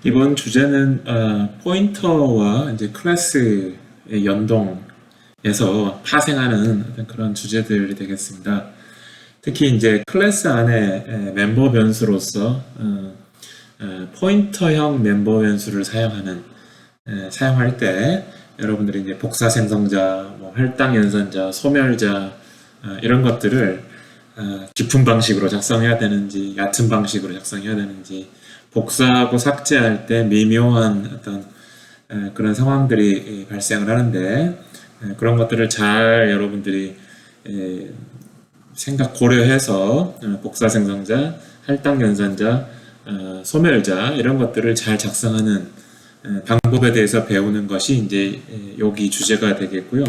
이번 주제는 포인터와 이제 클래스의 연동에서 파생하는 어떤 그런 주제들이 되겠습니다. 특히 이제 클래스 안에 멤버 변수로서 포인터형 멤버 변수를 사용할 때 여러분들이 이제 복사 생성자, 뭐 할당 연산자, 소멸자 이런 것들을 깊은 방식으로 작성해야 되는지 얕은 방식으로 작성해야 되는지 복사하고 삭제할 때 미묘한 어떤 그런 상황들이 발생을 하는데 그런 것들을 잘 여러분들이 생각 고려해서 복사 생성자, 할당 연산자, 소멸자 이런 것들을 잘 작성하는 방법에 대해서 배우는 것이 이제 여기 주제가 되겠고요.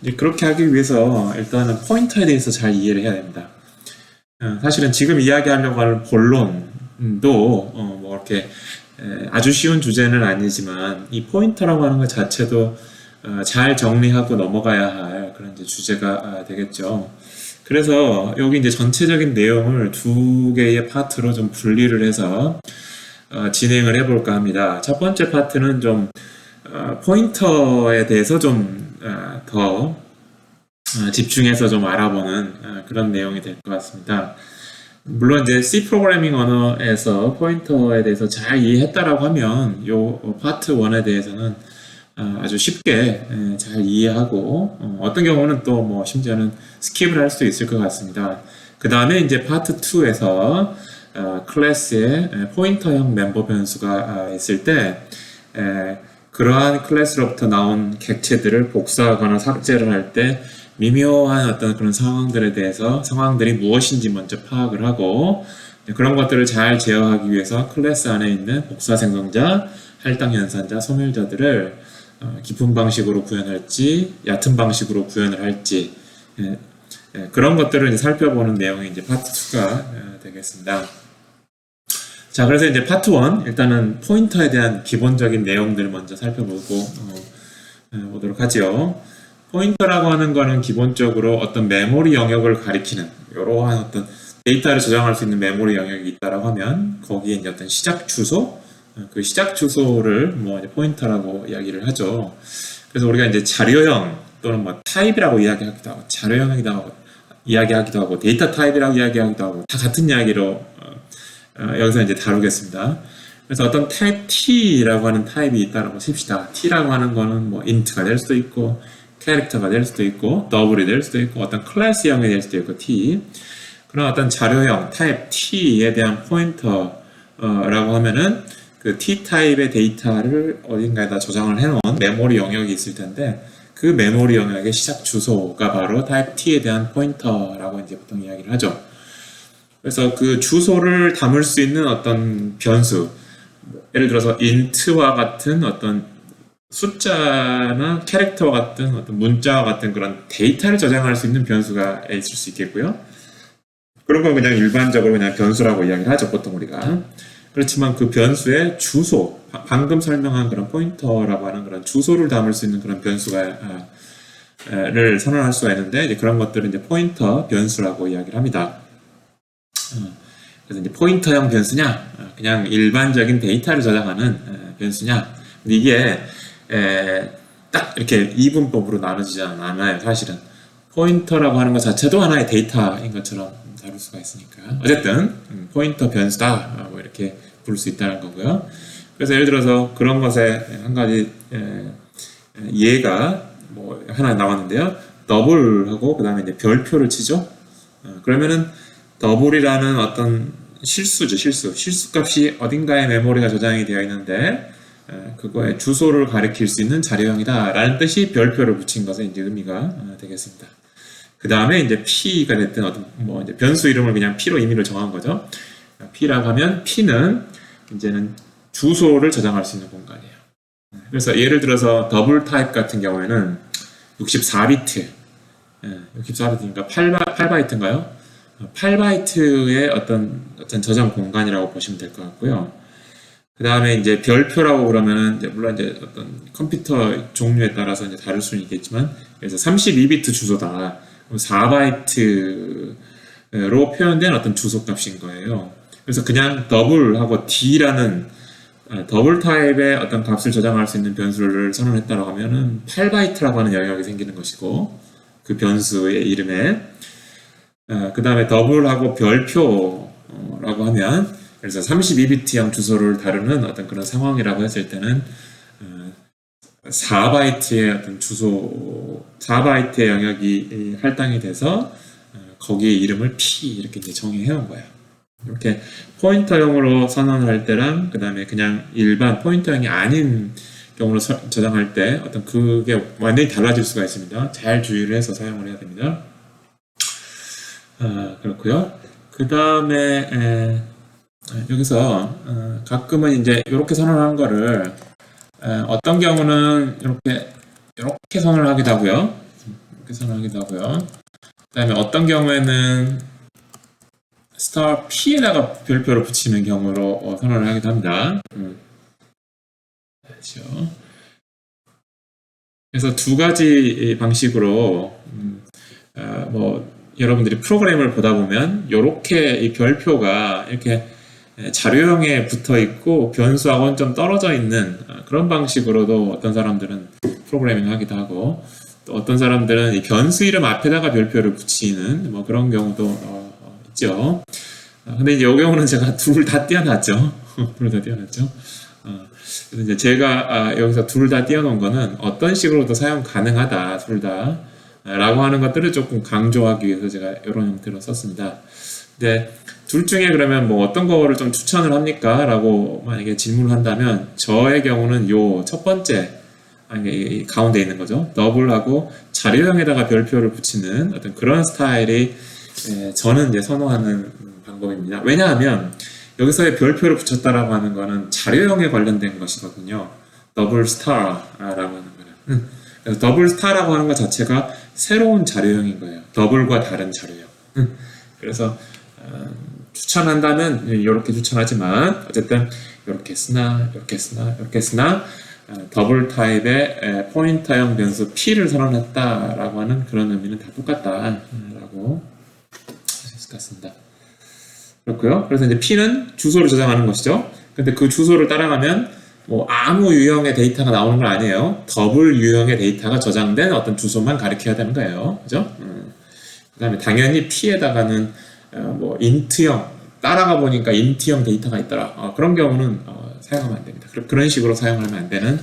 이제 그렇게 하기 위해서 일단은 포인터에 대해서 잘 이해를 해야 됩니다. 사실은 지금 이야기하려고 하는 본론도 뭐 이렇게 아주 쉬운 주제는 아니지만 이 포인터라고 하는 것 자체도 잘 정리하고 넘어가야 할 그런 이제 주제가 되겠죠. 그래서 여기 이제 전체적인 내용을 두 개의 파트로 좀 분리를 해서 진행을 해볼까 합니다. 첫 번째 파트는 좀 포인터에 대해서 좀 더 집중해서 좀 알아보는 그런 내용이 될 것 같습니다. 물론 이제 C 프로그래밍 언어에서 포인터에 대해서 잘 이해했다라고 하면 요 파트 1에 대해서는 아주 쉽게 잘 이해하고 어떤 경우는 또 뭐 심지어는 스킵을 할 수도 있을 것 같습니다. 그 다음에 이제 파트 2에서 클래스에 포인터형 멤버 변수가 있을 때 그러한 클래스로부터 나온 객체들을 복사하거나 삭제를 할 때 미묘한 어떤 그런 상황들이 무엇인지 먼저 파악을 하고 그런 것들을 잘 제어하기 위해서 클래스 안에 있는 복사 생성자, 할당 연산자, 소멸자들을 깊은 방식으로 구현할지 얕은 방식으로 구현을 할지 그런 것들을 이제 살펴보는 내용이 이제 파트 2가 되겠습니다. 자, 그래서 이제 파트 1 일단은 포인터에 대한 기본적인 내용들을 먼저 살펴보고 보도록 하죠. 포인터라고 하는 거는 기본적으로 어떤 메모리 영역을 가리키는 이러한 어떤 데이터를 저장할 수 있는 메모리 영역이 있다라고 하면 거기에 이제 어떤 시작 주소, 그 시작 주소를 뭐 이제 포인터라고 이야기를 하죠. 그래서 우리가 이제 자료형 또는 뭐 타입이라고 이야기하기도 하고 이야기하기도 하고 데이터 타입이라고 이야기하기도 하고 다 같은 이야기로 여기서 이제 다루겠습니다. 그래서 어떤 타입 T라고 하는 타입이 있다라고 칩시다. T라고 하는 거는 뭐 int가 될 수도 있고 캐릭터가 될 수도 있고 더블이 될 수도 있고 어떤 클래스형이 될 수도 있고 T 그런 어떤 자료형 타입 T에 대한 포인터라고 하면은 그 T 타입의 데이터를 어딘가에다 저장을 해놓은 메모리 영역이 있을 텐데 그 메모리 영역의 시작 주소가 바로 타입 T에 대한 포인터라고 이제 보통 이야기를 하죠. 그래서 그 주소를 담을 수 있는 어떤 변수, 예를 들어서 int와 같은 어떤 숫자나 캐릭터와 같은 어떤 문자와 같은 그런 데이터를 저장할 수 있는 변수가 있을 수 있겠고요. 그런 건 그냥 일반적으로 그냥 변수라고 이야기를 하죠, 보통 우리가. 그렇지만 그 변수의 주소, 방금 설명한 그런 포인터라고 하는 그런 주소를 담을 수 있는 그런 변수를 선언할 수가 있는데 이제 그런 것들은 이제 포인터 변수라고 이야기를 합니다. 그래서 이제 포인터형 변수냐, 그냥 일반적인 데이터를 저장하는 변수냐. 근데 이게 딱 이렇게 이분법으로 나눠지지 않아요, 사실은. 포인터라고 하는 것 자체도 하나의 데이터인 것처럼 다룰 수가 있으니까. 어쨌든 포인터 변수다, 뭐 이렇게 부를 수 있다는 거고요. 그래서 예를 들어서 그런 것에 한 가지 예가 뭐 하나 나왔는데요. 더블하고 그 다음에 이제 별표를 치죠. 그러면은 더블이라는 어떤 실수죠, 실수값이 어딘가에 메모리가 저장이 되어 있는데 그거의 주소를 가리킬 수 있는 자료형이다 라는 뜻이 별표를 붙인 것의 이제 의미가 되겠습니다. 그 다음에 이제 P가 됐든 어떤 뭐 이제 변수 이름을 그냥 P로 임의를 정한 거죠. P라고 하면 P는 이제는 주소를 저장할 수 있는 공간이에요. 그래서 예를 들어서 더블 타입 같은 경우에는 64비트, 64비트니까 8바이트인가요? 8바이트의 어떤 저장 공간이라고 보시면 될 것 같고요. 그 다음에 이제 별표라고 그러면은 이제 물론 이제 어떤 컴퓨터 종류에 따라서 이제 다를 수는 있겠지만, 그래서 32비트 주소다. 4바이트로 표현된 어떤 주소 값인 거예요. 그래서 그냥 더블하고 D라는 더블 타입의 어떤 값을 저장할 수 있는 변수를 선언했다고 하면은 8바이트라고 하는 영역이 생기는 것이고 그 변수의 이름에 그 다음에 더블하고 별표라고 하면 그래서 32비트형 주소를 다루는 어떤 그런 상황이라고 했을 때는 4바이트의 어떤 주소 4바이트의 영역이 할당이 돼서 거기에 이름을 P 이렇게 이제 정의해 온 거예요. 이렇게 포인터형으로 선언을 할 때랑 그 다음에 그냥 일반 포인터형이 아닌 경우로 저장할 때 어떤 그게 완전히 달라질 수가 있습니다. 잘 주의를 해서 사용을 해야 됩니다. 그렇고요. 그 다음에 여기서 가끔은 이제 이렇게 선언한 거를 어떤 경우는 이렇게 선언을 하기도 하고요. 이렇게 선언하기도 하고요. 그 다음에 어떤 경우에는 스타 P에다가 별표를 붙이는 경우로 선언을 하기도 합니다. 그렇죠. 그래서 두 가지 방식으로 뭐 여러분들이 프로그램을 보다 보면 이렇게 이 별표가 이렇게 자료형에 붙어 있고 변수하고는 좀 떨어져 있는 그런 방식으로도 어떤 사람들은 프로그래밍을 하기도 하고 또 어떤 사람들은 이 변수 이름 앞에다가 별표를 붙이는 뭐 그런 경우도 있죠. 근데 이제 이 경우는 제가 둘 다 띄워놨죠. 둘 다 띄워놨죠. 그래서 이제 제가 여기서 둘 다 띄워놓은 거는 어떤 식으로도 사용 가능하다, 둘 다. 라고 하는 것들을 조금 강조하기 위해서 제가 이런 형태로 썼습니다. 근데 둘 중에 그러면 뭐 어떤 거를 좀 추천을 합니까? 라고 만약에 질문을 한다면 저의 경우는 요 첫 번째 이 가운데 있는 거죠. 더블하고 자료형에다가 별표를 붙이는 어떤 그런 스타일이 저는 이제 선호하는 방법입니다. 왜냐하면 여기서의 별표를 붙였다라고 하는 거는 자료형에 관련된 것이거든요. 더블 스타라고 하는 거는. 그래서 더블 스타라고 하는 것 자체가 새로운 자료형인 거예요. 더블과 다른 자료형. 그래서 추천한다면 이렇게 추천하지만 어쨌든 이렇게 쓰나 이렇게 쓰나 이렇게 쓰나 더블 타입의 포인터형 변수 P를 선언했다라고 하는 그런 의미는 다 똑같다라고 할 수 있을 것 같습니다. 그렇고요. 그래서 이제 P는 주소를 저장하는 것이죠. 근데 그 주소를 따라가면 뭐 아무 유형의 데이터가 나오는 건 아니에요. 더블 유형의 데이터가 저장된 어떤 주소만 가리켜야 되는 거예요. 그죠? 그 다음에 당연히 P에다가는 뭐 인트형 따라가 보니까 인트형 데이터가 있더라. 그런 경우는 사용하면 안 됩니다. 그런 식으로 사용하면 안 되는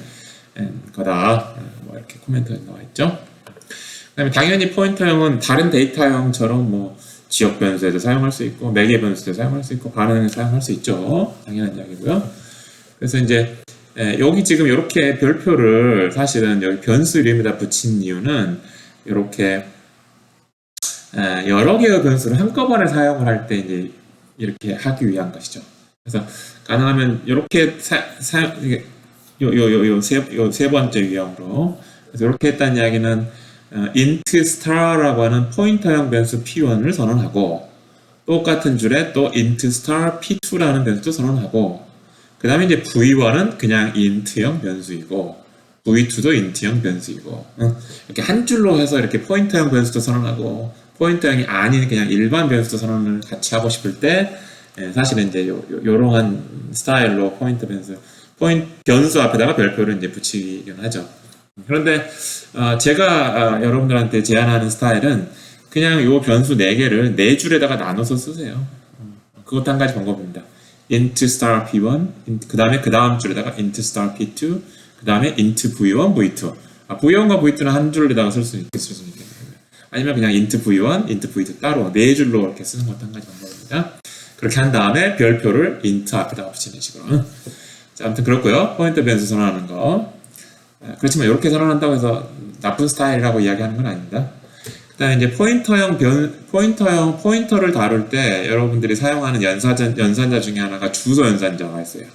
거다. 뭐 이렇게 코멘트가 나와 있죠. 그 다음에 당연히 포인터형은 다른 데이터형처럼 뭐 지역 변수에도 사용할 수 있고 매개 변수에도 사용할 수 있고 반응에 사용할 수 있죠. 당연한 이야기고요. 그래서 이제 여기 지금 이렇게 별표를 사실은 여기 변수 이름에다 붙인 이유는 이렇게 여러 개의 변수를 한꺼번에 사용을 할 때 이제 이렇게 하기 위한 것이죠. 그래서 가능하면 이렇게 세 번째 유형으로 그래서 이렇게 했다는 이야기는 int star라고 하는 포인터형 변수 p1을 선언하고 똑같은 줄에 또 int star p2라는 변수도 선언하고 그 다음에 이제 v1은 그냥 int형 변수이고 v2도 int형 변수이고 이렇게 한 줄로 해서 이렇게 포인터형 변수도 선언하고 포인터형이 아닌 그냥 일반 변수도 선언을 같이 하고 싶을 때 사실은 이제 요러한 스타일로 포인터 변수 앞에다가 별표를 이제 붙이긴 하죠. 그런데 제가 여러분들한테 제안하는 스타일은 그냥 요 변수 4개를 4줄에다가 나눠서 쓰세요. 그것도 한 가지 방법입니다. int star p1, 그 다음에 그 다음 줄에다가 int star p2, 그 다음에 int v1, v2. v1과 v2는 한 줄에다가 쓸 수 있겠습니다. 아니면 그냥 int v1, int v2 따로 4줄로 이렇게 쓰는 것도 한 가지 방법입니다. 그렇게 한 다음에 별표를 int 앞에다가 붙이는 식으로. 자, 아무튼 그렇고요. 포인터 변수 선언하는 거. 그렇지만 이렇게 선언한다고 해서 나쁜 스타일이라고 이야기하는 건 아닙니다. 그 다음에 이제 포인터를 다룰 때 여러분들이 사용하는 연산자 중에 하나가 주소 연산자가 있어요.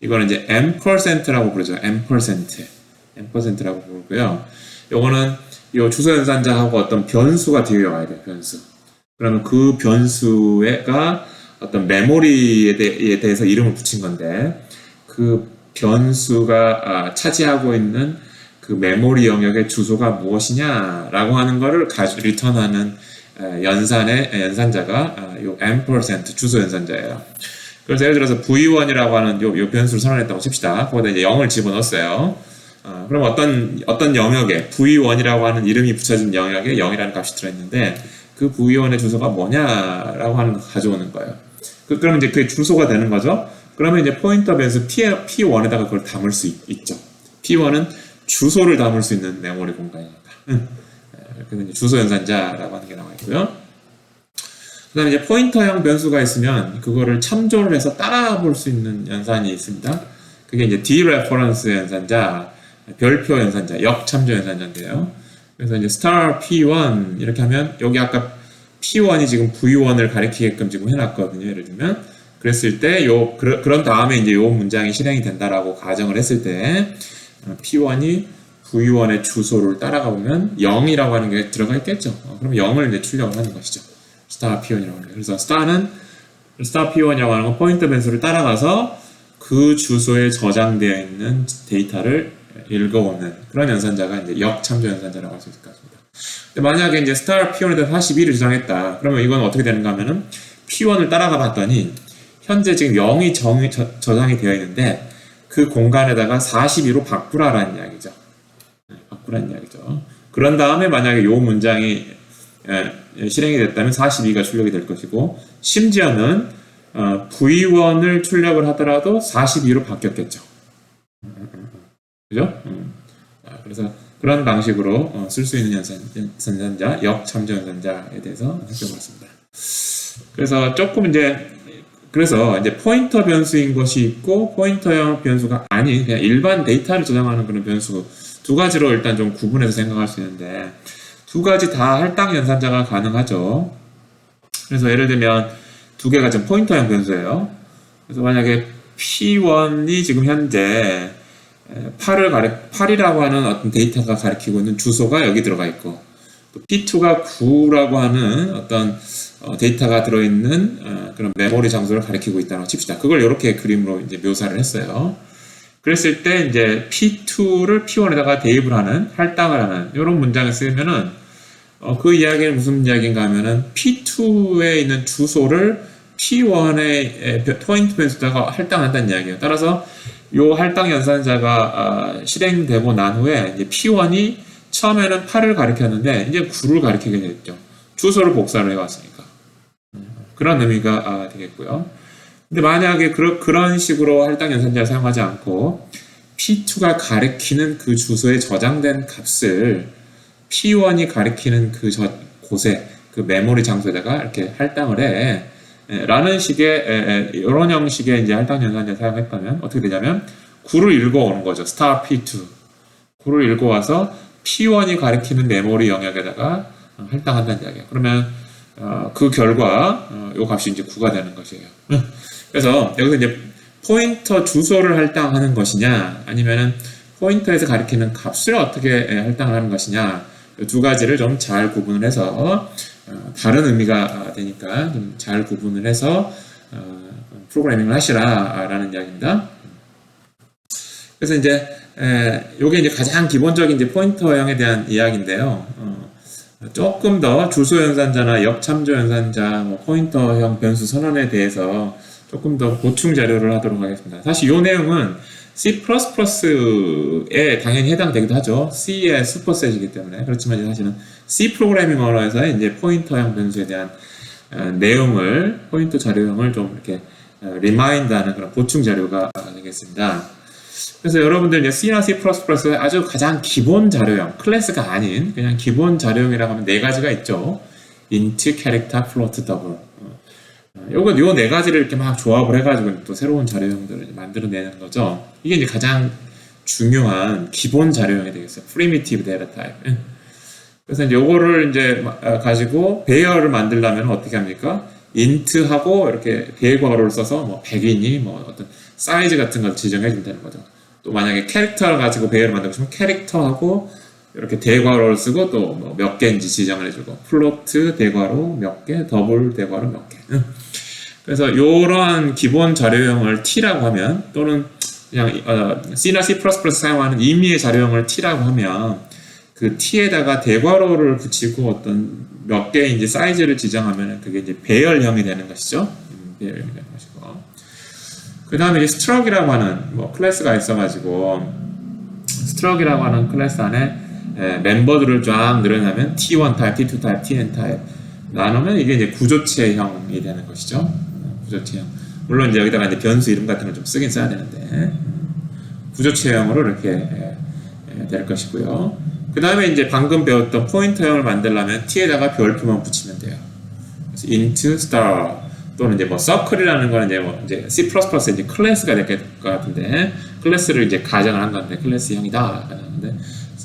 이거는 이제 %라고 부르죠. %라고 부르고요. 요거는 이 주소 연산자하고 어떤 변수가 뒤에 와야 돼요. 변수. 그러면 그 변수가 어떤 메모리에 대해서 이름을 붙인 건데 그 변수가 차지하고 있는 그 메모리 영역의 주소가 무엇이냐라고 하는 거를 리턴하는 연산자가 요 %, 주소 연산자예요. 그래서 예를 들어서 v1이라고 하는 요 변수를 선언했다고 칩시다. 거기다 이제 0을 집어넣었어요. 그럼 어떤 영역에 v1이라고 하는 이름이 붙여진 영역에 0이라는 값이 들어있는데 그 v1의 주소가 뭐냐라고 하는 거 가져오는 거예요. 그러면 이제 그게 주소가 되는 거죠. 그러면 이제 포인터 변수 p1에다가 그걸 담을 수 있죠. p1은 주소를 담을 수 있는 메모리 공간이니까. 그래서 이제 주소 연산자라고 하는 게 나와 있고요. 그 다음에 이제 포인터형 변수가 있으면 그거를 참조를 해서 따라 볼 수 있는 연산이 있습니다. 그게 이제 dereference 연산자, 별표 연산자, 역참조 연산자인데요. 그래서 이제 star p1 이렇게 하면 여기 아까 p1이 지금 v1을 가리키게끔 지금 해놨거든요. 예를 들면 그랬을 때 그런 다음에 이제 요 문장이 실행이 된다라고 가정을 했을 때 p1이 v1의 주소를 따라가 보면 0이라고 하는 게 들어가 있겠죠. 그럼 0을 이제 출력을 하는 것이죠. star p1이라고 하는 게. 그래서 star p1이라고 하는 건 포인터 변수를 따라가서 그 주소에 저장되어 있는 데이터를 읽어오는 그런 연산자가 이제 역참조 연산자라고 할 수 있을 것 같습니다. 근데 만약에 이제 star p1에다 42를 저장했다. 그러면 이건 어떻게 되는가 하면은 p1을 따라가 봤더니 현재 지금 0이 저장이 되어 있는데 그 공간에다가 42로 바꾸라라는 이야기죠. 바꾸라는 이야기죠. 그런 다음에 만약에 이 문장이 실행이 됐다면 42가 출력이 될 것이고 심지어는 v1을 출력을 하더라도 42로 바뀌었겠죠. 그죠? 그래서 그런 방식으로 쓸 수 있는 연산자, 역참조 연산자에 대해서 살펴보겠습니다. 그래서 그래서 이제 포인터 변수인 것이 있고 포인터형 변수가 아닌 그냥 일반 데이터를 저장하는 그런 변수 두 가지로 일단 좀 구분해서 생각할 수 있는데 두 가지 다 할당 연산자가 가능하죠. 그래서 예를 들면 두 개가 지금 포인터형 변수예요. 그래서 만약에 p1이 지금 현재 8이라고 하는 어떤 데이터가 가리키고 있는 주소가 여기 들어가 있고 또 p2가 9라고 하는 어떤 데이터가 들어있는 그런 메모리 장소를 가리키고 있다고 칩시다. 그걸 이렇게 그림으로 이제 묘사를 했어요. 그랬을 때 이제 p2를 p1에다가 대입을 하는 할당을 하는 이런 문장을 쓰면은 그 이야기는 무슨 이야기인가 하면은 p2에 있는 주소를 p1의 포인트 변수에다가 할당한다는 이야기예요. 따라서 이 할당 연산자가 실행되고 난 후에 이제 p1이 처음에는 8을 가리켰는데 이제 9를 가리키게 됐죠. 주소를 복사를 해왔으니까. 그런 의미가 되겠고요. 근데 만약에 그런 식으로 할당 연산자를 사용하지 않고 p2가 가리키는 그 주소에 저장된 값을 p1이 가리키는 곳에 그 메모리 장소에다가 이렇게 할당을 해. 라는 식의 이런 형식의 이제 할당 연산자를 사용했다면 어떻게 되냐면 9를 읽어오는 거죠. star p2 9를 읽어와서 p1이 가리키는 메모리 영역에다가 할당한다는 이야기예요. 그러면 그 결과 이 값이 이제 9가 되는 것이에요. 그래서 여기서 이제 포인터 주소를 할당하는 것이냐 아니면은 포인터에서 가리키는 값을 어떻게 할당을 하는 것이냐 이 두 가지를 좀 잘 구분을 해서 다른 의미가 되니까 좀 잘 구분을 해서 프로그래밍을 하시라라는 이야기입니다. 그래서 이제 요게 이제 가장 기본적인 이제 포인터형에 대한 이야기인데요. 조금 더 주소 연산자나 역참조 연산자, 포인터형 변수 선언에 대해서 조금 더 보충 자료를 하도록 하겠습니다. 사실 이 내용은 C++에 당연히 해당되기도 하죠. C의 슈퍼셋이기 때문에. 그렇지만 사실은 C 프로그래밍 언어에서의 이제 포인터형 변수에 대한 내용을, 포인터 자료형을 좀 이렇게 리마인드하는 그런 보충 자료가 되겠습니다. 그래서 여러분들 이제 C나 C++의 아주 가장 기본 자료형, 클래스가 아닌 그냥 기본 자료형이라고 하면 네 가지가 있죠. int, character, float, double. 요 네 가지를 이렇게 막 조합을 해가지고 또 새로운 자료형들을 만들어내는 거죠. 이게 이제 가장 중요한 기본 자료형이 되겠어요. primitive data type. 그래서 이제 요거를 이제 가지고 배열을 만들려면 어떻게 합니까? int하고 이렇게 대괄호를 써서 뭐 100이니 뭐 어떤 사이즈 같은 걸 지정해 준다는 거죠. 또 만약에 캐릭터를 가지고 배열을 만들고 싶으면 캐릭터하고 이렇게 대괄호를 쓰고 또 뭐 몇 개인지 지정을 해주고 플로트 대괄호 몇 개, 더블 대괄호 몇 개. 그래서 이러한 기본 자료형을 T라고 하면 또는 그냥 C나 C++ 사용하는 임의의 자료형을 T라고 하면 그 T에다가 대괄호를 붙이고 어떤 몇 개인지 사이즈를 지정하면 그게 이제 배열형이 되는 것이죠. 배열형이 되는 것이고. 그 다음에 이제 struct이라고 하는 뭐 클래스가 있어가지고 struct이라고 하는 클래스 안에 멤버들을 쫙 늘어나면 T1 타입, T2 타입, Tn 타입 나누면 이게 이제 구조체형이 되는 것이죠. 구조체형. 물론 이제 여기다가 이제 변수 이름 같은 걸 좀 쓰긴 써야 되는데 구조체형으로 이렇게 될 것이고요. 그 다음에 이제 방금 배웠던 포인터형을 만들려면 t에다가 별표만 붙이면 돼요. 그래서 int star 또는 이제 뭐 circle이라는 거는 이제 뭐 이제 C++에 이제 클래스가 될 것 같은데 클래스를 이제 가정을 한 건데 클래스형이다. 근데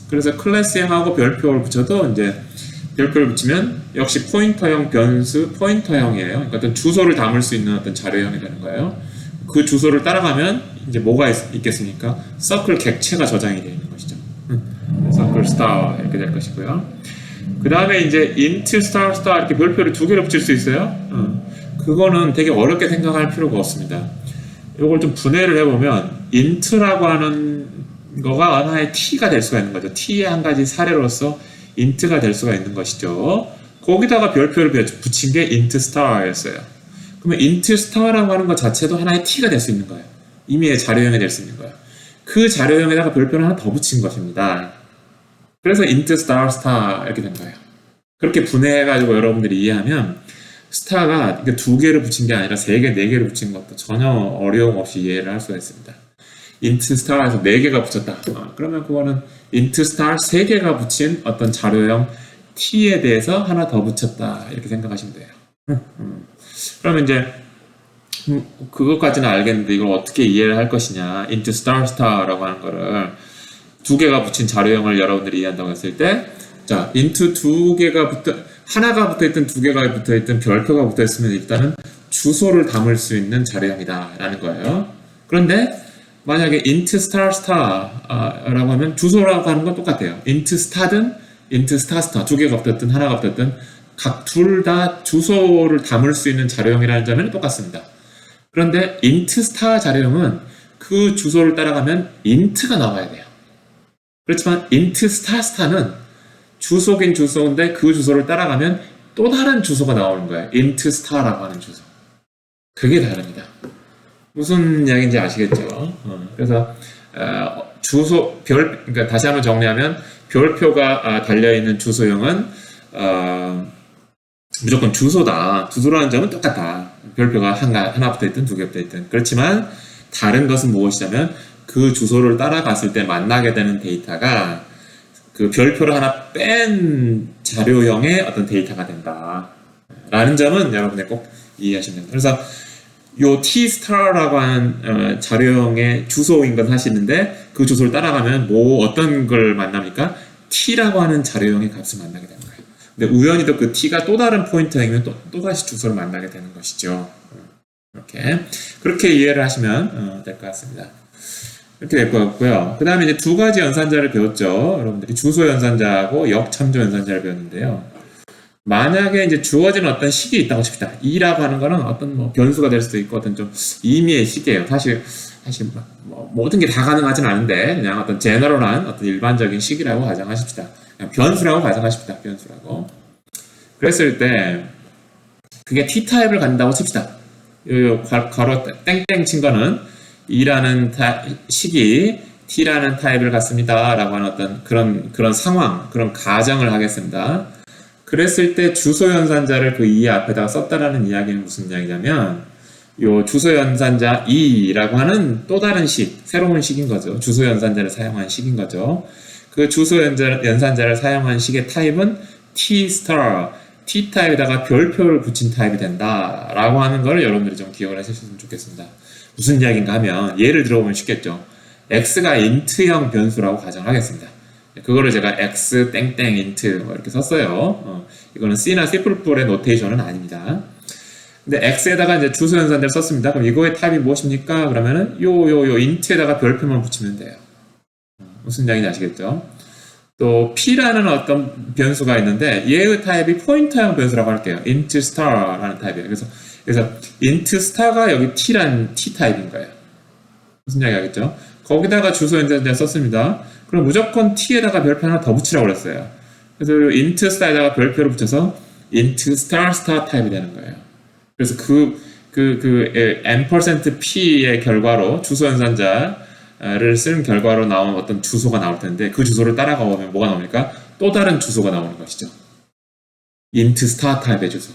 그래서 클래스형하고 별표를 붙여도 이제 별표를 붙이면 역시 포인터형 변수 포인터형이에요. 그러니까 어떤 주소를 담을 수 있는 어떤 자료형이 되는 거예요. 그 주소를 따라가면 이제 뭐가 있겠습니까? 서클 객체가 저장이 되어 있는 것이죠. 서클 스타 이렇게 될 것이고요. 그 다음에 이제 int star star 이렇게 별표를 두 개로 붙일 수 있어요. 그거는 되게 어렵게 생각할 필요가 없습니다. 이걸 좀 분해를 해보면 int라고 하는 거가 하나의 t가 될 수가 있는 거죠. t의 한 가지 사례로서 int가 될 수가 있는 것이죠. 거기다가 별표를 붙인 게 int star였어요. 그러면 int star라고 하는 것 자체도 하나의 t가 될 수 있는 거예요. 이미의 자료형이 될 수 있는 거예요. 그 자료형에다가 별표를 하나 더 붙인 것입니다. 그래서 int star star 이렇게 된 거예요. 그렇게 분해해가지고 여러분들이 이해하면 스타가 두 개를 붙인 게 아니라 세 개, 네 개를 붙인 것도 전혀 어려움 없이 이해를 할 수가 있습니다. int star에서 네 개가 붙였다. 그러면 그거는 int star 세 개가 붙인 어떤 자료형 t에 대해서 하나 더 붙였다. 이렇게 생각하시면 돼요. 그러면 이제 그것까지는 알겠는데 이걸 어떻게 이해를 할 것이냐. int star star라고 하는 거를 두 개가 붙인 자료형을 여러분들이 이해한다고 했을 때, 자, int 두 개가 하나가 붙어있든 두 개가 붙어있든 별표가 붙어있으면 일단은 주소를 담을 수 있는 자료형이다 라는 거예요. 그런데 만약에 int star star라고 하면 주소라고 하는 건 똑같아요. int star든 int star star 두 개가 붙었든 하나가 붙었든 각 둘 다 주소를 담을 수 있는 자료형이라는 점은 똑같습니다. 그런데 int star 자료형은 그 주소를 따라가면 int가 나와야 돼요. 그렇지만 int star star는 주소긴 주소인데 그 주소를 따라가면 또 다른 주소가 나오는 거예요. int star라고 하는 주소. 그게 다릅니다. 무슨 이야기인지 아시겠죠? 그래서 그러니까 다시 한번 정리하면 별표가 달려있는 주소형은 무조건 주소다. 주소라는 점은 똑같다. 별표가 하나 붙어있든 두 개 붙어있든. 그렇지만 다른 것은 무엇이냐면 그 주소를 따라갔을 때 만나게 되는 데이터가 그 별표를 하나 뺀 자료형의 어떤 데이터가 된다. 라는 점은 여러분이 꼭 이해하시면 됩니다. 그래서 요 t-star라고 하는 자료형의 주소인 건 사실인데 그 주소를 따라가면 어떤 걸 만납니까? t라고 하는 자료형의 값을 만나게 되는 거예요. 근데 우연히도 그 t가 또 다른 포인터이면 또다시 주소를 만나게 되는 것이죠. 그렇게 이해를 하시면 될 것 같습니다. 이렇게 될 것 같고요. 그 다음에 이제 두 가지 연산자를 배웠죠. 여러분들이 주소 연산자하고 역참조 연산자를 배웠는데요. 만약에 이제 주어진 어떤 식이 있다고 칩시다. E라고 하는 거는 어떤 뭐 변수가 될 수도 있고 어떤 좀 임의의 식이에요. 사실 뭐 모든 게 다 가능하진 않은데 그냥 어떤 제너럴한 어떤 일반적인 식이라고 가정하십시다. 그냥 변수라고 가정하십시다. 변수라고. 그랬을 때 그게 T타입을 갖는다고 칩시다. 요 괄호 땡땡 친 거는 E라는 식이 T라는 타입을 갖습니다. 라고 하는 어떤 그런 상황, 그런 가정을 하겠습니다. 그랬을 때 주소 연산자를 그 E 앞에다가 썼다라는 이야기는 무슨 이야기냐면 요 주소 연산자 E라고 하는 또 다른 식, 새로운 식인 거죠. 주소 연산자를 사용한 식인 거죠. 그 주소 연산자를 사용한 식의 타입은 T-star, T-타입에다가 별표를 붙인 타입이 된다. 라고 하는 걸 여러분들이 좀 기억을 하셨으면 좋겠습니다. 무슨 이야기인가 하면 예를 들어보면 쉽겠죠. x가 int형 변수라고 가정하겠습니다. 그거를 제가 x 땡땡 int 뭐 이렇게 썼어요. 이거는 C나 C++의 노테이션은 아닙니다. 근데 x에다가 이제 주소 연산자를 썼습니다. 그럼 이거의 타입이 무엇입니까? 그러면은 요 int에다가 별표만 붙이면 돼요. 무슨 이야기인지 아시겠죠? 또 p라는 어떤 변수가 있는데 얘의 타입이 포인터형 변수라고 할게요. int star라는 타입이에요. 그래서 int star가 여기 t라는 t 타입인 거예요. 무슨 이야기 하겠죠? 거기다가 주소 연산자 썼습니다. 그럼 무조건 t에다가 별표 하나 더 붙이라고 그랬어요. 그래서 int star에다가 별표를 붙여서 int star star 타입이 되는 거예요. 그래서 그 n%p의 결과로 주소 연산자를 쓴 결과로 나온 어떤 주소가 나올 텐데 그 주소를 따라가 보면 뭐가 나옵니까? 또 다른 주소가 나오는 것이죠. int star 타입의 주소.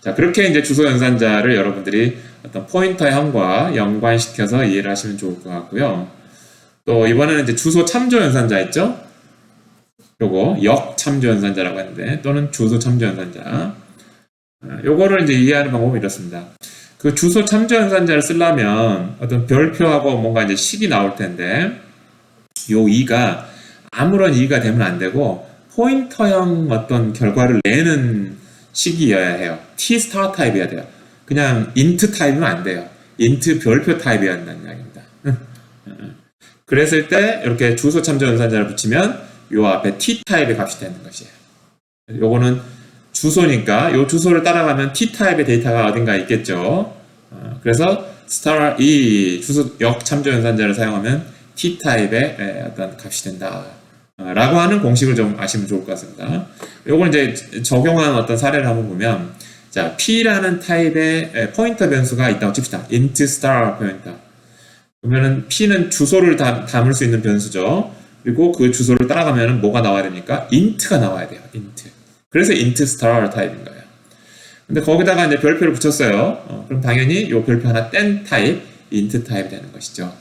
자, 그렇게 이제 주소 연산자를 여러분들이 어떤 포인터형과 연관시켜서 이해를 하시면 좋을 것 같고요. 또 이번에는 이제 주소 참조 연산자 있죠? 요거 역 참조 연산자라고 하는데 또는 주소 참조 연산자. 요거를 이제 이해하는 방법이 이렇습니다. 그 주소 참조 연산자를 쓰려면 어떤 별표하고 뭔가 이제 식이 나올 텐데 요 2가 아무런 2가 되면 안 되고 포인터형 어떤 결과를 내는 식이어야 해요. t star 타입이어야 돼요. 그냥 int 타입이면 안 돼요. int 별표 타입이어야 한다는 이야기입니다. 그랬을 때 이렇게 주소 참조 연산자를 붙이면 요 앞에 t 타입의 값이 되는 것이에요. 요거는 주소니까 요 주소를 따라가면 t 타입의 데이터가 어딘가 있겠죠. 그래서 star 이 주소 역 참조 연산자를 사용하면 t 타입의 어떤 값이 된다. 라고 하는 공식을 좀 아시면 좋을 것 같습니다. 요걸 이제 적용한 어떤 사례를 한번 보면, 자, p라는 타입의 포인터 변수가 있다고 칩시다. int star 포인터. 그러면은 p는 주소를 담을 수 있는 변수죠. 그리고 그 주소를 따라가면은 뭐가 나와야 됩니까? int가 나와야 돼요. int. 그래서 int star 타입인 거예요. 근데 거기다가 이제 별표를 붙였어요. 그럼 당연히 요 별표 하나 뗀 타입, int 타입이 되는 것이죠.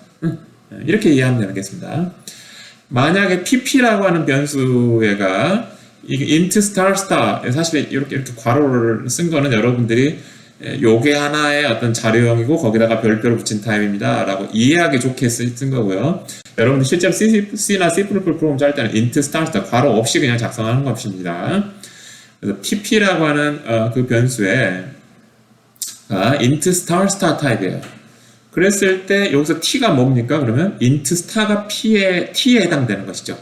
이렇게 이해하면 되겠습니다. 만약에 pp라고 하는 변수가 이게 int star star 사실 이렇게 괄호를 쓴 거는 여러분들이 요게 하나의 어떤 자료형이고 거기다가 별표를 붙인 타입입니다 라고 이해하기 좋게 쓴 거고요. 여러분들 실제로 C나 C++ 프로그램 짤 때는 int star star 괄호 없이 그냥 작성하는 것입니다. 그래서 pp라고 하는 그 변수에 int star star 타입이에요. 그랬을 때 여기서 t가 뭡니까? 그러면 int star가 t에 해당되는 것이죠.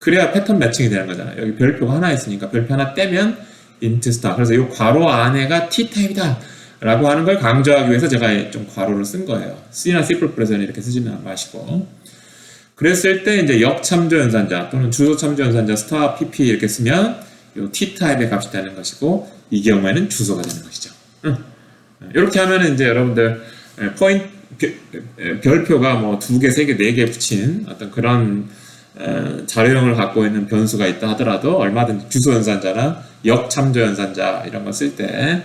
그래야 패턴 매칭이 되는 거잖아요. 여기 별표가 하나 있으니까 별표 하나 떼면 int star. 그래서 이 괄호 안에가 t 타입이다 라고 하는 걸 강조하기 위해서 제가 좀 괄호를 쓴 거예요. C나 C++에서는 이렇게 쓰지는 마시고. 그랬을 때 이제 역 참조 연산자 또는 주소 참조 연산자 star pp 이렇게 쓰면 이 t 타입의 값이 되는 것이고 이 경우에는 주소가 되는 것이죠. 이렇게 하면 이제 여러분들 별표가 뭐 2개, 3개, 4개 붙인 어떤 그런 자료형을 갖고 있는 변수가 있다 하더라도 얼마든지 주소 연산자나 역 참조 연산자 이런 거 쓸 때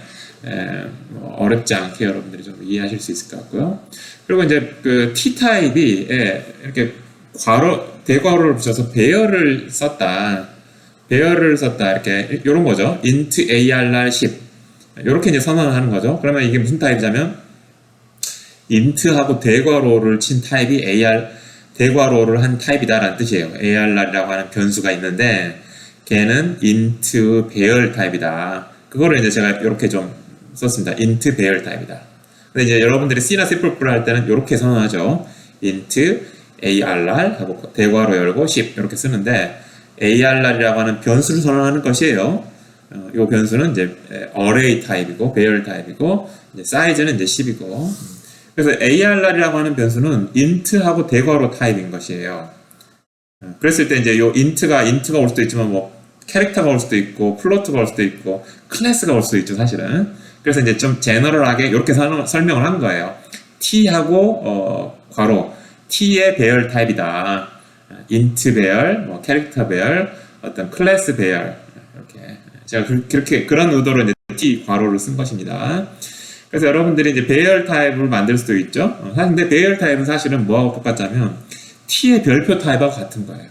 어렵지 않게 여러분들이 좀 이해하실 수 있을 것 같고요. 그리고 이제 그 t 타입이 이렇게 대괄호를 붙여서 배열을 썼다 이렇게 이런 거죠. int arr10 이렇게 이제 선언을 하는 거죠. 그러면 이게 무슨 타입이냐면 int하고 대괄호를 친 타입이 대괄호를 한 타입이다라는 뜻이에요. arr이라고 하는 변수가 있는데 걔는 int 배열 타입이다. 그거를 이제 제가 이렇게 좀 썼습니다. int 배열 타입이다. 근데 이제 여러분들이 C나 C++ 할 때는 이렇게 선언하죠. int arr 하고 대괄호 열고 10 이렇게 쓰는데 arr이라고 하는 변수를 선언하는 것이에요. 이 변수는 이제 array 타입이고 배열 타입이고 이제 사이즈는 이제 10이고 그래서 arr이라고 하는 변수는 int하고 대괄호 타입인 것이에요. 그랬을 때 이제 요 int가 올 수도 있지만 뭐 캐릭터가 올 수도 있고 플로트가 올 수도 있고 클래스가 올 수도 있죠 사실은. 그래서 이제 좀 제너럴하게 이렇게 설명을 한 거예요. t하고 괄호 t의 배열 타입이다. int 배열, 뭐 캐릭터 배열, 어떤 클래스 배열 이렇게 제가 그런 의도로 이제 t 괄호를 쓴 것입니다. 그래서 여러분들이 이제 배열 타입을 만들 수도 있죠. 근데 배열 타입은 사실은 뭐하고 똑같냐면 t의 별표 타입하고 같은 거예요.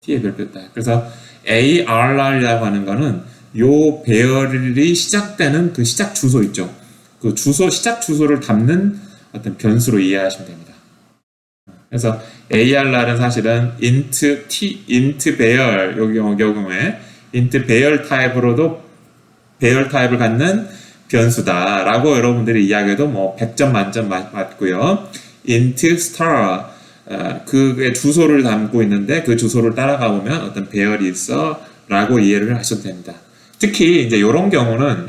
t의 별표 타입. 그래서 arr이라고 하는 거는 요 배열이 시작되는 그 시작 주소 있죠. 그 주소 시작 주소를 담는 어떤 변수로 이해하시면 됩니다. 그래서 arr은 사실은 int 배열 요 경우에 int 배열 타입으로도 배열 타입을 갖는 변수다라고 여러분들이 이야기해도 뭐 100점 만점 맞고요. int star 그의 주소를 담고 있는데 그 주소를 따라가 보면 어떤 배열이 있어라고 이해를 하셔도 됩니다. 특히 이제 이런 경우는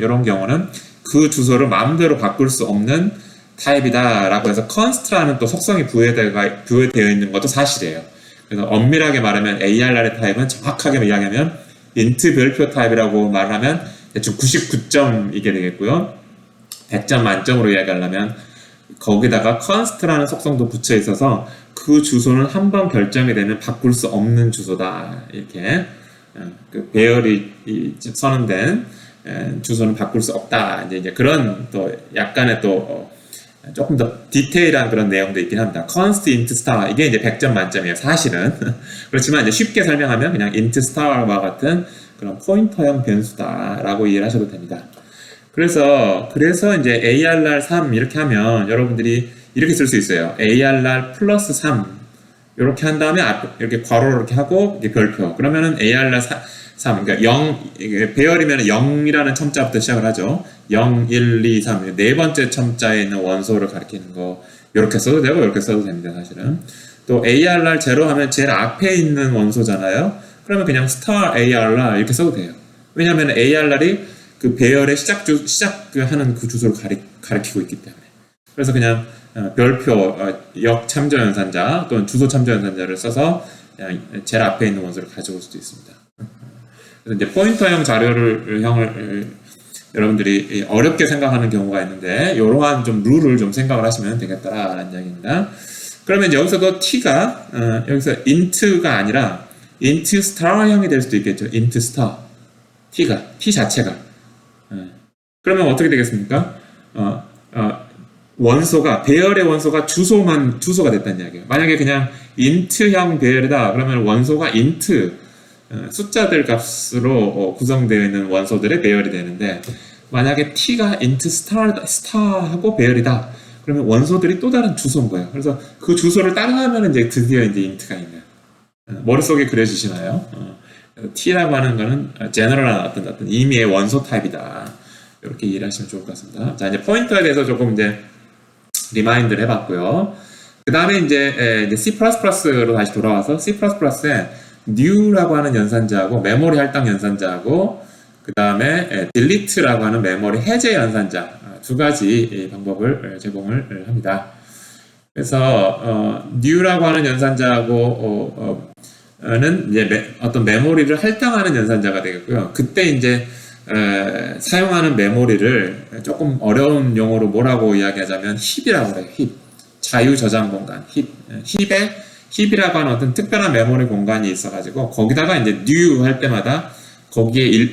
그 주소를 마음대로 바꿀 수 없는 타입이다라고 해서 const라는 또 속성이 부여되어 있는 것도 사실이에요. 그래서 엄밀하게 말하면 arr의 타입은 정확하게 이야기하면 int 별표 타입이라고 말하면 대충 99점이게 되겠고요. 100점 만점으로 이야기하려면 거기다가 const라는 속성도 붙여 있어서 그 주소는 한 번 결정이 되면 바꿀 수 없는 주소다. 이렇게 그 배열이 선언된 주소는 바꿀 수 없다. 이제 그런 또 약간의 또 조금 더 디테일한 그런 내용도 있긴 합니다. const int star 이게 이제 100점 만점이에요. 사실은 그렇지만 이제 쉽게 설명하면 그냥 int star와 같은 그런 포인터형 변수다라고 이해를 하셔도 됩니다. 그래서 이제 ARR3 이렇게 하면 여러분들이 이렇게 쓸 수 있어요. ARR 플러스 3 이렇게 한 다음에 이렇게 괄호로 이렇게 하고 이제 별표. 그러면은 ARR 3 그러니까 0 배열이면 0이라는 첨자부터 시작을 하죠. 0, 1, 2, 3 네 번째 첨자에 있는 원소를 가리키는 거 이렇게 써도 되고 이렇게 써도 됩니다. 사실은 또 ARR 0 하면 제일 앞에 있는 원소잖아요. 그러면 그냥 star ARR 이렇게 써도 돼요. 왜냐하면 ARR이 그 배열의 시작하는 그 주소를 가리키고 있기 때문에. 그래서 그냥 별표 역 참조 연산자 또는 주소 참조 연산자를 써서 그냥 제일 앞에 있는 원소를 가져올 수도 있습니다. 그래서 이제 포인터형 자료를 여러분들이 어렵게 생각하는 경우가 있는데 이러한 좀 룰을 좀 생각을 하시면 되겠다라는 이야기입니다. 그러면 이제 여기서도 t가 여기서 int가 아니라 int star형이 될 수도 있겠죠. int star t 자체가 그러면 어떻게 되겠습니까? 원소가 배열의 원소가 주소가 됐다는 이야기예요. 만약에 그냥 int형 배열이다 그러면 원소가 int 숫자들 값으로 구성되어 있는 원소들의 배열이 되는데 만약에 t가 int star하고 배열이다 그러면 원소들이 또 다른 주소인 거예요. 그래서 그 주소를 따라가면 이제 드디어 이제 int가 있는 머릿속에 그려지시나요? t라고 하는 거는 general한 어떤 임의의 원소 타입이다. 이렇게 이해를 하시면 좋을 것 같습니다. 자, 이제 포인터에 대해서 조금 이제 리마인드를 해봤고요. 그 다음에 이제 C++로 다시 돌아와서 C++에 new라고 하는 연산자하고 메모리 할당 연산자하고 그 다음에 delete라고 하는 메모리 해제 연산자 두 가지 방법을 제공을 합니다. 그래서 new라고 하는 연산자하고 는 이제 어떤 메모리를 할당하는 연산자가 되겠고요. 그때 이제 사용하는 메모리를 조금 어려운 용어로 뭐라고 이야기하자면 힙이라고 해요. 힙. 자유 저장 공간. 힙이라고 하는 어떤 특별한 메모리 공간이 있어가지고 거기다가 이제 new 할 때마다 거기에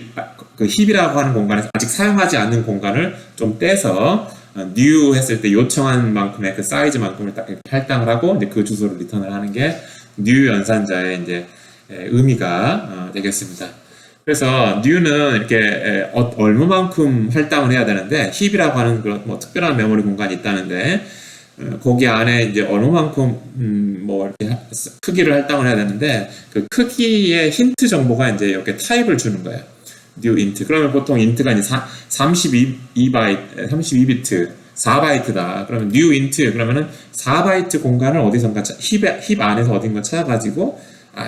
그 힙이라고 하는 공간에서 아직 사용하지 않는 공간을 좀 떼서 new 했을 때 요청한 만큼의 그 사이즈만큼을 딱 할당을 하고 이제 그 주소를 리턴을 하는 게 new 연산자의 이제 의미가 되겠습니다. 그래서 new는 이렇게 얼마만큼 할당을 해야 되는데 힙이라고 하는 그런 뭐 특별한 메모리 공간이 있다는데 거기 안에 이제 얼마만큼 뭐 이렇게 크기를 할당을 해야 되는데 그 크기의 힌트 정보가 이제 이렇게 타입을 주는 거예요. new int. 그러면 보통 int가 이제 32비트 4바이트다. 그러면 new int 그러면은 4바이트 공간을 어디선가 힙 안에서 어딘가 찾아가지고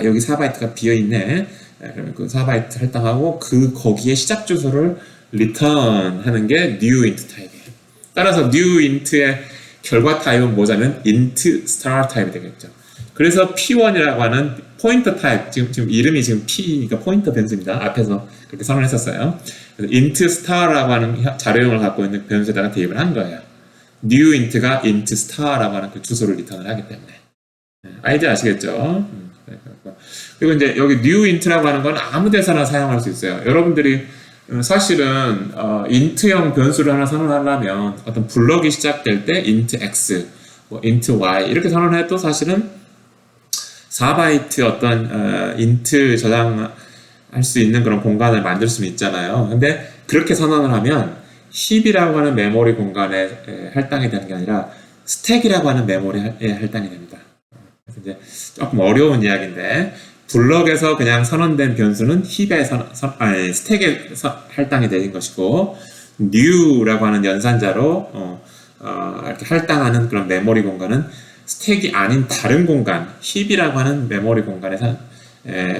여기 4바이트가 비어 있네. 그러면 그 4바이트 할당하고 거기에 시작 주소를 리턴하는 게 new int 타입이에요. 따라서 new int의 결과 타입은 뭐냐면 int star 타입이 되겠죠. 그래서 p1이라고 하는 포인터 타입 지금 이름이 지금 p니까 포인터 변수입니다. 앞에서 그렇게 선언했었어요. 그래서 int star라고 하는 자료형을 갖고 있는 변수에다가 대입을 한 거예요. new int가 int star라고 하는 그 주소를 리턴을 하기 때문에 아이디어 아시겠죠? 그리고 이제 여기 new int라고 하는 건 아무 데서나 사용할 수 있어요. 여러분들이 사실은 int형 변수를 하나 선언하려면 어떤 블럭이 시작될 때 int x, 뭐 int y 이렇게 선언해도 사실은 4바이트 어떤 int 저장할 수 있는 그런 공간을 만들 수는 있잖아요. 근데 그렇게 선언을 하면 힙이라고 하는 메모리 공간에 할당이 되는 게 아니라 스택이라고 하는 메모리에 할당이 됩니다. 그래서 이제 조금 어려운 이야기인데 블럭에서 그냥 선언된 변수는 힙에 스택에 할당이 되는 것이고 new라고 하는 연산자로 이렇게 할당하는 그런 메모리 공간은 스택이 아닌 다른 공간 힙이라고 하는 메모리 공간에서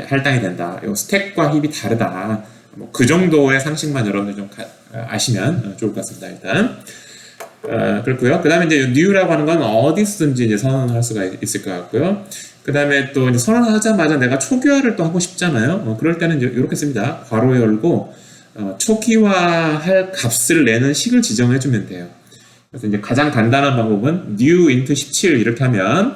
할당이 된다. 이 스택과 힙이 다르다. 뭐 그 정도의 상식만 여러분들 좀 아시면 좋을 것 같습니다. 일단 그렇고요. 그 다음에 이제 new라고 하는 건 어디서든지 이제 선언할 수가 있을 것 같고요. 그 다음에 또 이제 선언하자마자 내가 초기화를 또 하고 싶잖아요. 그럴 때는 이렇게 씁니다. 괄호 열고 초기화할 값을 내는 식을 지정해 주면 돼요. 그래서 이제 가장 간단한 방법은 new int 17 이렇게 하면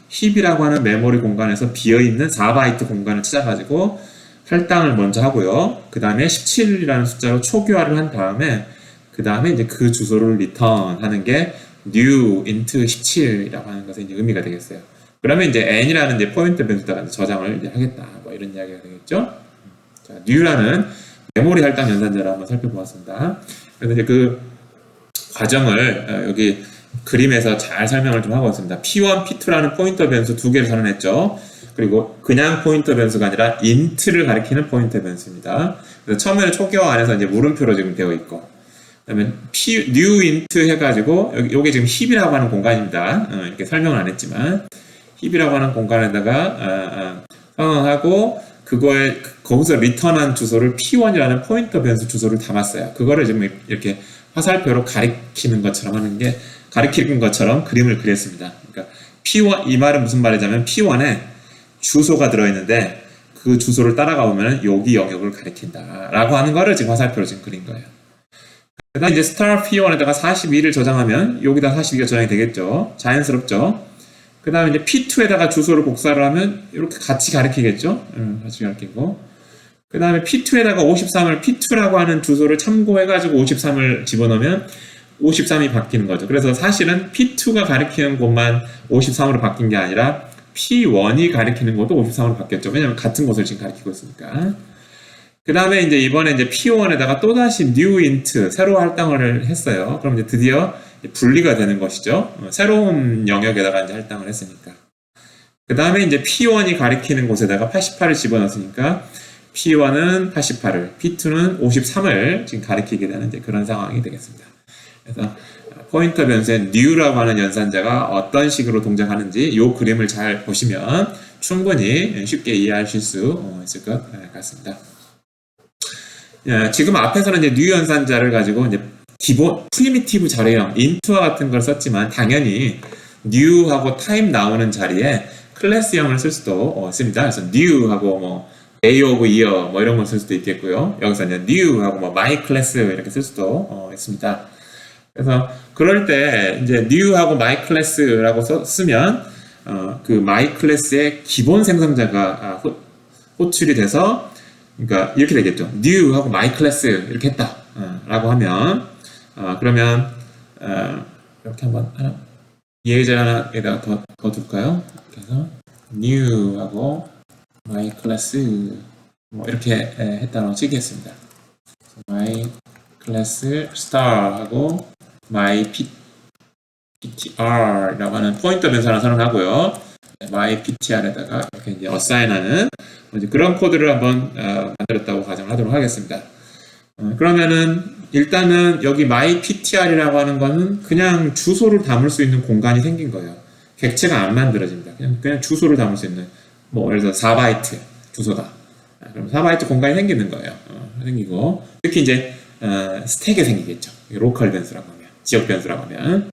힙이라고 하는 메모리 공간에서 비어있는 4바이트 공간을 찾아가지고 할당을 먼저 하고요. 그 다음에 17이라는 숫자로 초기화를 한 다음에 그 다음에 이제 그 주소를 리턴 하는 게 new int 17이라고 하는 것의 이제 의미가 되겠어요. 그러면 이제 n이라는 이제 포인트 변수다가 저장을 이제 하겠다. 뭐 이런 이야기가 되겠죠. 자, new라는 메모리 할당 연산자를 한번 살펴보았습니다. 그래서 이제 그 과정을 여기 그림에서 잘 설명을 좀 하고 있습니다. P1, P2라는 포인터 변수 두 개를 선언했죠. 그리고 그냥 포인터 변수가 아니라 int를 가리키는 포인터 변수입니다. 그래서 처음에는 초기화 안에서 이제 물음표로 지금 되어 있고, 그다음에 new int 해가지고 여기 지금 힙이라고 하는 공간입니다. 이렇게 설명을 안 했지만 힙이라고 하는 공간에다가 선언하고 그거에 거기서 리턴한 주소를 P1이라는 포인터 변수 주소를 담았어요. 그거를 지금 이렇게 화살표로 가리키는 것처럼 하는 게 가리키는 것처럼 그림을 그렸습니다. 그러니까 P1 이 말은 무슨 말이냐면 P1에 주소가 들어있는데 그 주소를 따라가 보면 여기 영역을 가리킨다라고 하는 거를 지금 화살표로 지금 그린 거예요. 그다음 이제 star P1에다가 42를 저장하면 여기다 42가 저장이 되겠죠. 자연스럽죠. 그 다음에 이제 P2에다가 주소를 복사를 하면 이렇게 같이 가리키겠죠. 같이 가리키고. 그 다음에 P2에다가 53을 P2라고 하는 주소를 참고해가지고 53을 집어넣으면 53이 바뀌는 거죠. 그래서 사실은 P2가 가리키는 곳만 53으로 바뀐 게 아니라 P1이 가리키는 곳도 53으로 바뀌었죠. 왜냐하면 같은 곳을 지금 가리키고 있으니까. 그 다음에 이제 이번에 이제 P1에다가 또다시 new int 새로 할당을 했어요. 그럼 이제 드디어 분리가 되는 것이죠. 새로운 영역에다가 이제 할당을 했으니까. 그 다음에 이제 P1이 가리키는 곳에다가 88을 집어넣었으니까 P1은 88을, P2는 53을 지금 가리키게 되는 이제 그런 상황이 되겠습니다. 그래서 포인터 변수의 new라고 하는 연산자가 어떤 식으로 동작하는지 이 그림을 잘 보시면 충분히 쉽게 이해하실 수 있을 것 같습니다. 지금 앞에서는 이제 new 연산자를 가지고 이제 기본 프리미티브 자료형 int와 같은 걸 썼지만 당연히 new하고 time 나오는 자리에 클래스형을 쓸 수도 있습니다. 그래서 new하고 뭐 day of year 뭐 이런 걸 쓸 수도 있겠고요. 여기서 이제 new하고 뭐 my class 이렇게 쓸 수도 있습니다. 그래서 그럴 때 이제 new하고 my class라고 쓰면 그 my class의 기본 생성자가 호출이 돼서 그러니까 이렇게 되겠죠. new하고 my class 이렇게 했다 라고 하면 그러면 이렇게 한번 하나 예제 하나에다가 더 둘까요? 그래서 new하고 my class 뭐 이렇게 했다고 치겠습니다. my class star하고 my ptr이라고 하는 포인터 변수 하나 선언하고요. my ptr에다가 이렇게 이제 assign하는 그런 코드를 한번 만들었다고 가정을 하도록 하겠습니다. 그러면은 일단은 여기 my ptr이라고 하는 거는 그냥 주소를 담을 수 있는 공간이 생긴 거예요. 객체가 안 만들어집니다. 그냥 주소를 담을 수 있는 뭐 예를 들어서 4바이트 주소다. 그럼 4바이트 공간이 생기는 거예요. 생기고 특히 이제 스택에 생기겠죠. 로컬 변수라고 하면 지역 변수라고 하면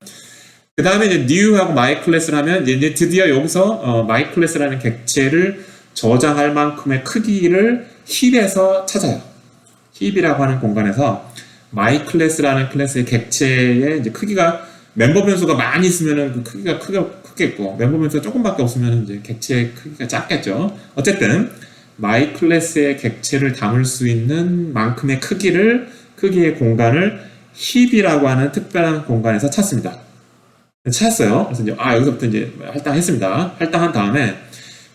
그 다음에 이제 new하고 my class를 하면 이제 드디어 여기서 my class라는 객체를 저장할 만큼의 크기를 힙에서 찾아요. 힙이라고 하는 공간에서 my class라는 클래스의 객체의 이제 크기가 멤버 변수가 많이 있으면은 그 크기가 크겠고 멤버 변수가 조금밖에 없으면 이제 객체의 크기가 작겠죠. 어쨌든 my class의 객체를 담을 수 있는 만큼의 크기의 공간을 힙이라고 하는 특별한 공간에서 찾습니다. 찾았어요. 그래서 이제 여기서부터 이제 할당했습니다. 할당한 다음에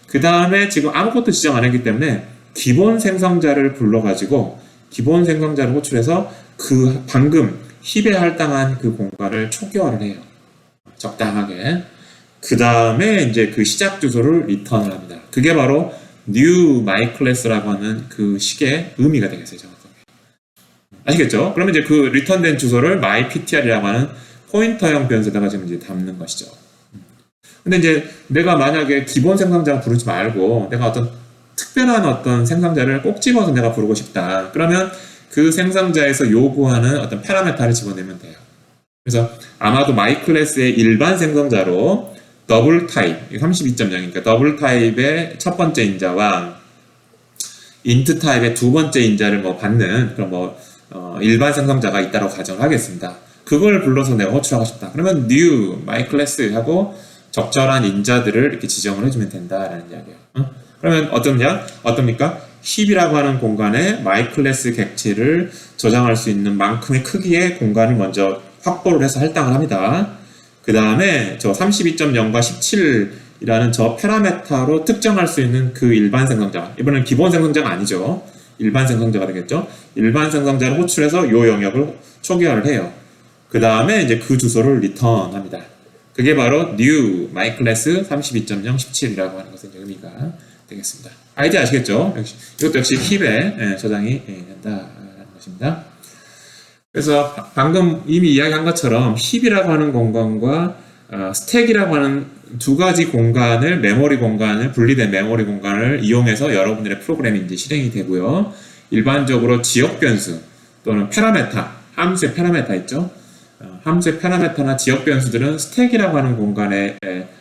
그 다음에 지금 아무것도 지정 안 했기 때문에 기본 생성자를 불러가지고 기본 생성자를 호출해서 그 방금 힙에 할당한 그 공간을 초기화를 해요. 적당하게. 그 다음에 이제 그 시작 주소를 리턴을 합니다. 그게 바로 new my class라고 하는 그 식의 의미가 되겠어요. 정확하게. 아시겠죠? 그러면 이제 그 리턴된 주소를 my ptr이라고 하는 포인터형 변수에다가 지금 이제 담는 것이죠. 근데 이제 내가 만약에 기본 생성자를 부르지 말고 내가 어떤 특별한 어떤 생성자를 꼭 집어서 내가 부르고 싶다. 그러면 그 생성자에서 요구하는 어떤 파라메타를 집어내면 돼요. 그래서 아마도 my class의 일반 생성자로 더블 타입, 32.0이니까 더블 타입의 첫 번째 인자와 int 타입의 두 번째 인자를 뭐 받는 그런 뭐 일반 생성자가 있다고 가정을 하겠습니다. 그걸 불러서 내가 호출하고 싶다. 그러면 new my class 하고 적절한 인자들을 이렇게 지정을 해주면 된다라는 이야기예요. 그러면 어떻습니까? 힙이라고 하는 공간에 my class 객체를 저장할 수 있는 만큼의 크기의 공간을 먼저 확보를 해서 할당을 합니다. 그 다음에 저 32.0과 17이라는 저 파라메타로 특정할 수 있는 그 일반 생성자, 이번엔 기본 생성자가 아니죠. 일반 생성자가 되겠죠. 일반 생성자를 호출해서 이 영역을 초기화를 해요. 그 다음에 이제 그 주소를 리턴합니다. 그게 바로 new my class 32.0 17이라고 하는 것의 의미가 되겠습니다. 아이디어 아시겠죠? 이것도 역시 힙에 저장이 된다라는 것입니다. 그래서 방금 이미 이야기한 것처럼 힙이라고 하는 공간과 스택이라고 하는 두 가지 공간을, 메모리 공간을, 분리된 메모리 공간을 이용해서 여러분들의 프로그램이 이제 실행이 되고요. 일반적으로 지역 변수 또는 파라메타, 함수의 파라메타 있죠? 함수의 파라메타나 지역 변수들은 스택이라고 하는 공간에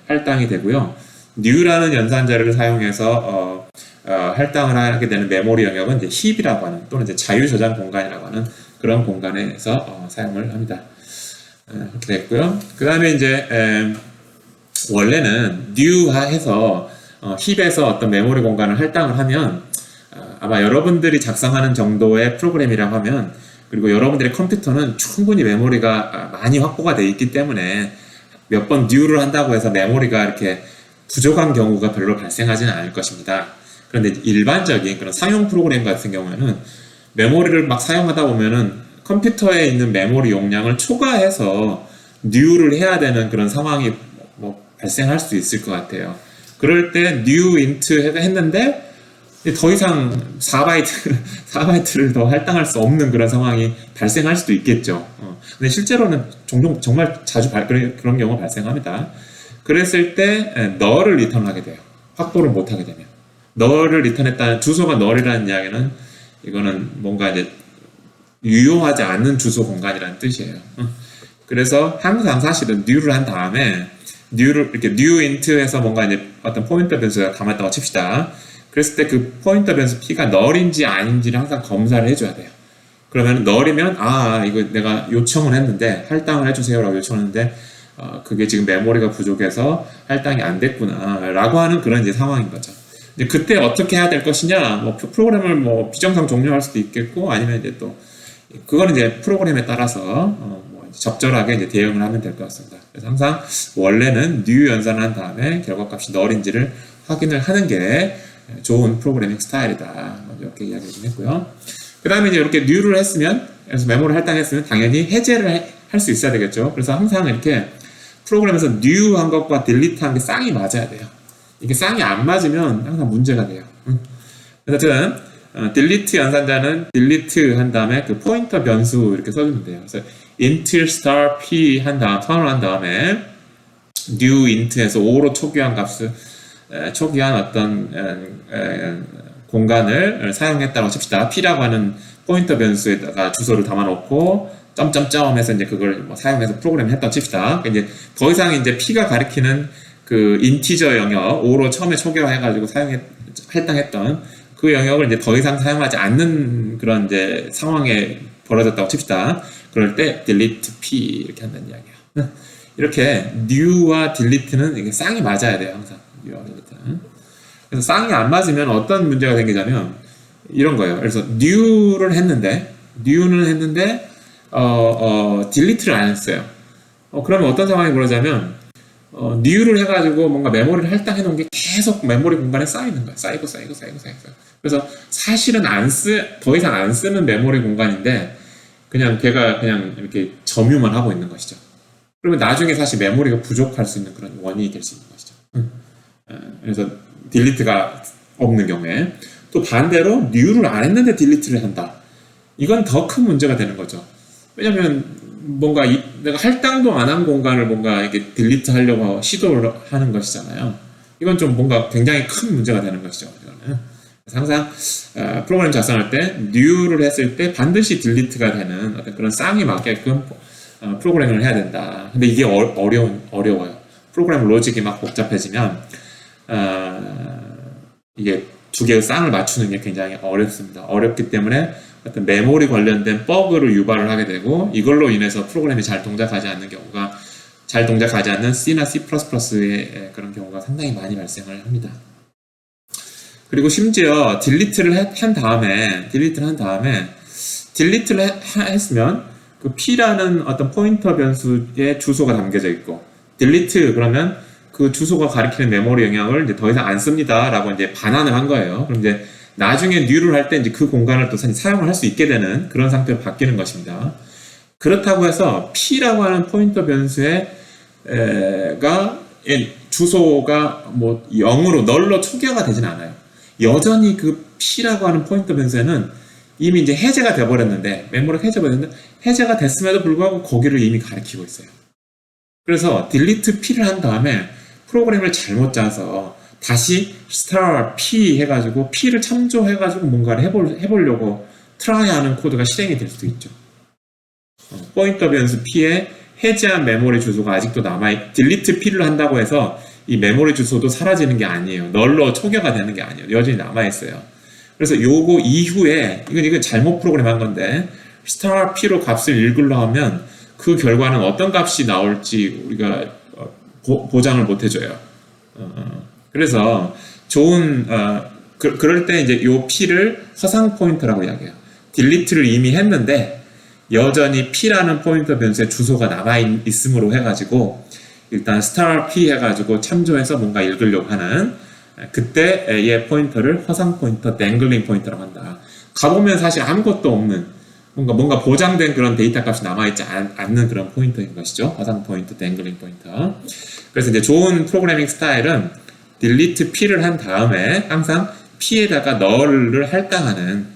할당이 되고요. new라는 연산자를 사용해서 할당을 하게 되는 메모리 영역은 이제 힙이라고 하는 또는 이제 자유 저장 공간이라고 하는 그런 공간에서 사용을 합니다. 그렇게 됐고요. 그 다음에 이제 원래는 new화해서 힙에서 어떤 메모리 공간을 할당을 하면 아마 여러분들이 작성하는 정도의 프로그램이라고 하면, 그리고 여러분들의 컴퓨터는 충분히 메모리가 많이 확보가 되어 있기 때문에 몇 번 new를 한다고 해서 메모리가 이렇게 부족한 경우가 별로 발생하지는 않을 것입니다. 그런데 일반적인 그런 상용 프로그램 같은 경우에는 메모리를 막 사용하다 보면은 컴퓨터에 있는 메모리 용량을 초과해서 new를 해야 되는 그런 상황이 뭐 발생할 수 있을 것 같아요. 그럴 때 new int 했는데 더 이상 4바이트를 더 할당할 수 없는 그런 상황이 발생할 수도 있겠죠. 근데 실제로는 종종 정말 자주 그런 경우가 발생합니다. 그랬을 때 null을 리턴하게 돼요. 확보를 못하게 되면. null을 리턴했다는, 주소가 null이라는 이야기는 이거는 뭔가 이제 유용하지 않는 주소 공간이라는 뜻이에요. 그래서 항상 사실은 new를 한 다음에 이렇게 new int에서 뭔가 이제 어떤 포인터 변수가 담았다고 칩시다. 그랬을 때 그 포인터 변수 P가 null인지 아닌지를 항상 검사를 해줘야 돼요. 그러면 null이면 이거 내가 요청을 했는데 할당을 해주세요라고 요청했는데 그게 지금 메모리가 부족해서 할당이 안 됐구나 라고 하는 그런 이제 상황인 거죠. 이제 그때 어떻게 해야 될 것이냐, 뭐 프로그램을 뭐 비정상 종료할 수도 있겠고, 아니면 이제 또 그거는 이제 프로그램에 따라서 뭐 적절하게 이제 대응을 하면 될 것 같습니다. 그래서 항상 원래는 new 연산을 한 다음에 결과값이 null인지를 확인을 하는 게 좋은 프로그래밍 스타일이다. 이렇게 이야기를 좀 했고요. 그 다음에 이제 이렇게 new를 했으면, 그래서 메모를 할당했으면 당연히 해제를 할 수 있어야 되겠죠. 그래서 항상 이렇게 프로그램에서 new 한 것과 delete 한 게 쌍이 맞아야 돼요. 이게 쌍이 안 맞으면 항상 문제가 돼요. 그래서 delete 연산자는 delete 한 다음에 그 포인터 변수 이렇게 써주면 돼요. 그래서 int star p 선언을 한 다음에 new int에서 5로 초기화한 값을 초기한 어떤 공간을 사용했다고 칩시다. P라고 하는 포인터 변수에다가 주소를 담아놓고 점점점 해서 이제 그걸 뭐 사용해서 프로그램을 했다고 칩시다. 이제 더 이상 이제 P가 가리키는 그 인티저 영역 5로 처음에 초기화해가지고 할당했던 그 영역을 이제 더 이상 사용하지 않는 그런 이제 상황에 벌어졌다고 칩시다. 그럴 때 delete P 이렇게 한다는 이야기야. 이렇게 new와 delete는 이게 쌍이 맞아야 돼요, 항상. 그래서 쌍이 안 맞으면 어떤 문제가 생기냐면 이런 거예요. 그래서 new는 했는데 delete를 안 했어요. 그러면 어떤 상황이 벌어지냐면 new를 해가지고 뭔가 메모리를 할당해 놓은 게 계속 메모리 공간에 쌓이는 거야. 쌓이고. 그래서 사실은 더 이상 안 쓰는 메모리 공간인데 그냥 걔가 그냥 이렇게 점유만 하고 있는 것이죠. 그러면 나중에 사실 메모리가 부족할 수 있는 그런 원인이 될 수 있는 것이죠. 그래서 딜리트가 없는 경우에, 또 반대로 new를 안 했는데 딜리트를 한다. 이건 더 큰 문제가 되는 거죠. 왜냐면 뭔가 내가 할당도 안 한 공간을 뭔가 이렇게 딜리트 하려고 시도를 하는 것이잖아요. 이건 좀 뭔가 굉장히 큰 문제가 되는 것이죠. 이거는. 항상 프로그램 작성할 때 new를 했을 때 반드시 딜리트가 되는 어떤 그런 쌍이 맞게끔 프로그램을 해야 된다. 근데 이게 어려워요. 프로그램 로직이 막 복잡해지면 이게 두 개의 쌍을 맞추는 게 굉장히 어렵습니다. 어렵기 때문에 어떤 메모리 관련된 버그를 유발을 하게 되고 이걸로 인해서 프로그램이 잘 동작하지 않는 경우가 잘 동작하지 않는 C나 C++의 그런 경우가 상당히 많이 발생을 합니다. 그리고 심지어 딜리트를 한 다음에 했으면 그 P라는 어떤 포인터 변수의 주소가 담겨져 있고 딜리트 그러면 그 주소가 가리키는 메모리 영역을 이제 더 이상 안 씁니다 라고 이제 반환을 한 거예요. 그럼 이제 나중에 new를 할 때 이제 그 공간을 또 사용을 할 수 있게 되는 그런 상태로 바뀌는 것입니다. 그렇다고 해서 P라고 하는 포인터 변수의 주소가 뭐 0으로 널로 초기화가 되진 않아요. 여전히 그 P라고 하는 포인터 변수에는 이미 이제 해제가 돼버렸는데 메모리가 해제가 됐음에도 불구하고 거기를 이미 가리키고 있어요. 그래서 delete P를 한 다음에 프로그램을 잘못 짜서 다시 star P 해가지고 P를 참조해가지고 뭔가를 해보려고 try하는 코드가 실행이 될 수도 있죠. 포인터 변수 P에 해제한 메모리 주소가 아직도 delete P를 한다고 해서 이 메모리 주소도 사라지는 게 아니에요. 널로 초기화가 되는 게 아니에요. 여전히 남아있어요. 그래서 요거 이후에 이건 잘못 프로그램한 건데 star P로 값을 읽으려 하면 그 결과는 어떤 값이 나올지 우리가 보장을 못 해줘요. 그래서 그럴 때 이제 요 P를 허상 포인터라고 이야기해요. delete를 이미 했는데 여전히 P라는 포인터 변수의 주소가 남아있음으로 해가지고 일단 star P 해가지고 참조해서 뭔가 읽으려고 하는 그때 얘 포인터를 허상 포인터, dangling 포인터라고 한다. 가보면 사실 아무것도 없는 뭔가 보장된 그런 데이터 값이 남아있지 않는 그런 포인터인 것이죠. 허상 포인터, dangling 포인터. 그래서 이제 좋은 프로그래밍 스타일은 delete P를 한 다음에 항상 P에다가 null을 할당하는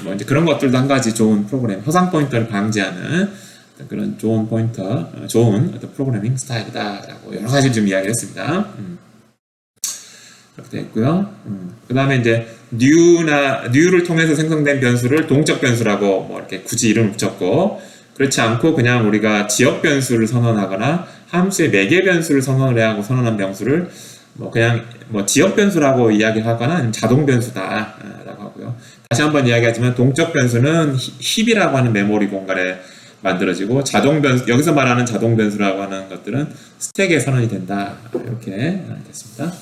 뭐 이제 그런 것들도 한 가지 좋은 프로그램, 허상 포인터를 방지하는 그런 좋은 좋은 어떤 프로그래밍 스타일이다라고 여러 가지 좀 이야기했습니다. 그렇게 됐고요. 그 다음에 이제 new를 통해서 생성된 변수를 동적 변수라고 뭐 이렇게 굳이 이름을 붙였고, 그렇지 않고 그냥 우리가 지역 변수를 선언하거나 함수의 매개 변수를 선언을 해야 하고 선언한 변수를 뭐 그냥 뭐 지역 변수라고 이야기하거나 아니면 자동 변수다라고 하고요. 다시 한번 이야기하지만 동적 변수는 힙이라고 하는 메모리 공간에 만들어지고 자동 변수, 여기서 말하는 자동 변수라고 하는 것들은 스택에 선언이 된다. 이렇게 됐습니다.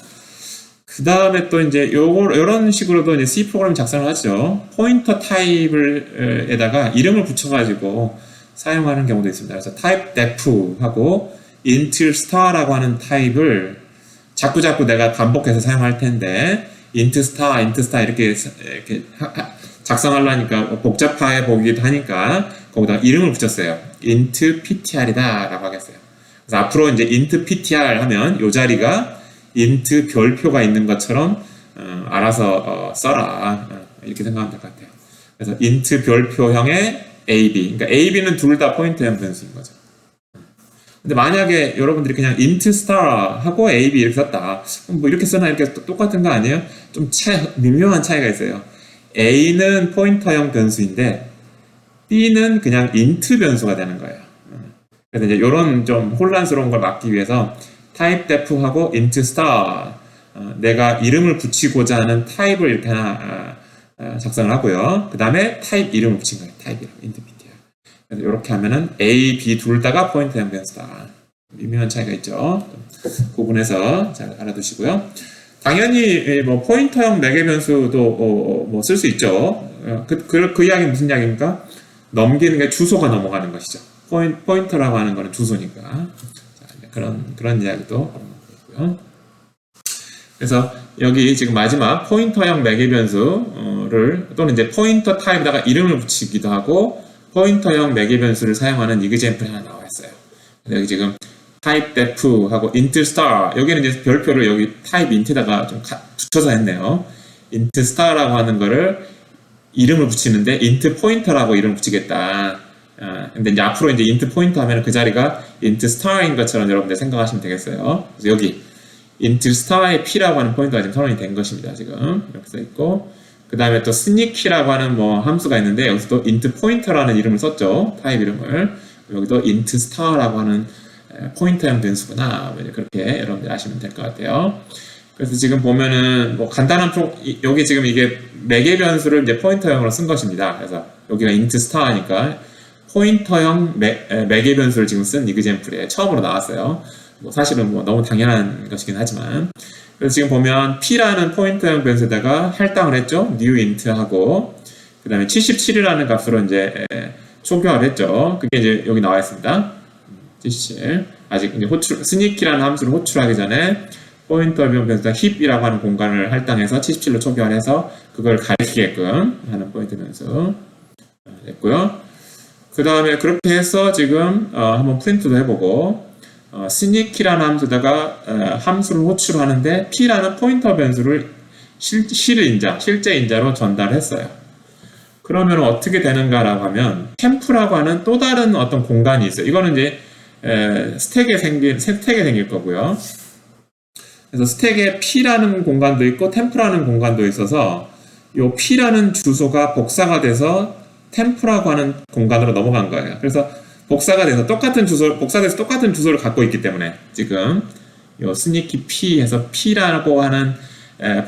그 다음에 또 이제 요런 식으로도 이제 C 프로그램 작성을 하죠. 포인터 타입에다가 이름을 붙여가지고 사용하는 경우도 있습니다. 그래서 type def 하고 int star라고 하는 타입을 자꾸 내가 반복해서 사용할 텐데 int star 이렇게 작성하려니까 복잡해 보기도 하니까 거기다가 이름을 붙였어요. int ptr이다 라고 하겠어요. 그래서 앞으로 이제 int ptr 하면 이 자리가 int 별표가 있는 것처럼 알아서 써라 이렇게 생각하면 될 것 같아요. 그래서 int 별표형의 ab, 그러니까 ab는 둘 다 포인터형 변수인 거죠. 근데 만약에 여러분들이 그냥 int star 하고 ab 이렇게 썼다, 뭐 이렇게 쓰나 이렇게 똑같은 거 아니에요? 좀 미묘한 차이가 있어요. a는 포인터형 변수인데 b는 그냥 int 변수가 되는 거예요. 그래서 이제 이런 좀 혼란스러운 걸 막기 위해서 type def 하고 int star, 내가 이름을 붙이고자 하는 타입을 이렇게 하나 작성을 하고요. 그 다음에 타입 이름을 붙인 거예요. 타입 이름, int ptr. 그래서 이렇게 하면은 a, b 둘 다가 포인터형 변수다. 미묘한 차이가 있죠. 구분해서 잘 알아두시고요. 당연히 뭐 포인터형 매개 변수도 뭐 쓸 수 있죠. 그 이야기 무슨 이야기입니까? 넘기는 게 주소가 넘어가는 것이죠. 포인터라고 하는 거는 주소니까. 자, 그런 이야기도 있고요. 그래서 여기 지금 마지막 포인터형 매개 변수를 또는 이제 포인터 타입에다가 이름을 붙이기도 하고 포인터형 매개 변수를 사용하는 이그젬플이 하나 나와 있어요. 여기 지금 type def 하고 int star, 여기는 이제 별표를 여기 type int에다가 좀 붙여서 했네요. int star라고 하는 거를 이름을 붙이는데 int pointer라고 이름을 붙이겠다. 근데 이제 앞으로 이제 int pointer 하면 그 자리가 int star인 것처럼 여러분들 생각하시면 되겠어요. 그래서 여기 int star의 p라고 하는 포인터가 지금 선언이 된 것입니다. 지금 이렇게 써 있고, 그 다음에 또 sneaky라고 하는 뭐 함수가 있는데 여기서 또 int pointer라는 이름을 썼죠. 타입 이름을. 여기도 int star라고 하는 포인터형 변수구나. 그렇게 여러분들 아시면 될 것 같아요. 그래서 지금 보면은 뭐 간단한 여기 지금 이게 매개 변수를 이제 포인터형으로 쓴 것입니다. 그래서 여기가 int star니까 포인터형 매개 변수를 지금 쓴 이그젬플에 처음으로 나왔어요. 뭐 사실은 뭐 너무 당연한 것이긴 하지만, 그래서 지금 보면 p라는 포인터형 변수에다가 할당을 했죠. new int 하고, 그 다음에 77이라는 값으로 이제 초기화를 했죠. 그게 이제 여기 나와 있습니다. 77. 아직 이제 스니키라는 함수를 호출하기 전에 포인터형 변수에다 heap이라고 하는 공간을 할당해서 77로 초기화를 해서 그걸 가리키게끔 하는 포인터 변수 됐고요. 그 다음에 그렇게 해서 지금 한번 프린트도 해보고, 스니키라는 함수에다가 함수를 호출하는데 p라는 포인터 변수를 실제 인자로 전달했어요. 그러면 어떻게 되는가라고 하면 템프라고 하는 또 다른 어떤 공간이 있어요. 이거는 이제 스택에 생길 거고요. 그래서 스택에 p라는 공간도 있고 템프라는 공간도 있어서 이 p라는 주소가 복사가 돼서 템프라고 하는 공간으로 넘어간 거예요. 그래서 복사돼서 똑같은 주소를 갖고 있기 때문에 지금 이 스니키 p에서 p라고 하는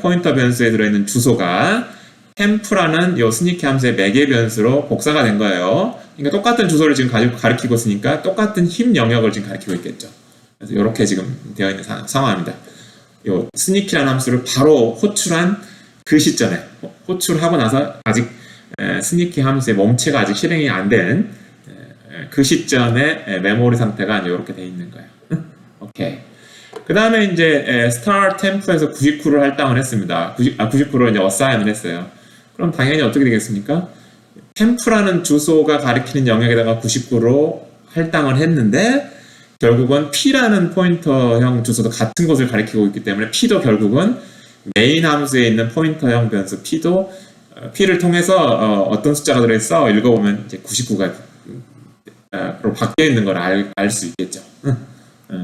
포인터 변수에 들어있는 주소가 템프라는 이 스니키 함수의 매개 변수로 복사가 된 거예요. 그러니까 똑같은 주소를 지금 가리키고 있으니까 똑같은 힘 영역을 지금 가리키고 있겠죠. 그래서 이렇게 지금 되어 있는 상황입니다. 이 스니키라는 함수를 바로 호출한 그 시점에, 호출하고 나서 아직 스니키 함수의 몸체가 아직 실행이 안 된 그 시점에 메모리 상태가 이제 이렇게 돼 있는 거예요. 오케이. 그 다음에 이제 star temp에서 99를 할당을 했습니다. 99를 이제 assign을 했어요. 그럼 당연히 어떻게 되겠습니까? temp라는 주소가 가리키는 영역에다가 99로 할당을 했는데 결국은 p라는 포인터형 주소도 같은 곳을 가리키고 있기 때문에 p도 결국은 메인 함수에 있는 포인터형 변수 p를 통해서 어떤 숫자가 들어있어 읽어보면 이제 99가 로 바뀌어 있는 걸 알 수 있겠죠.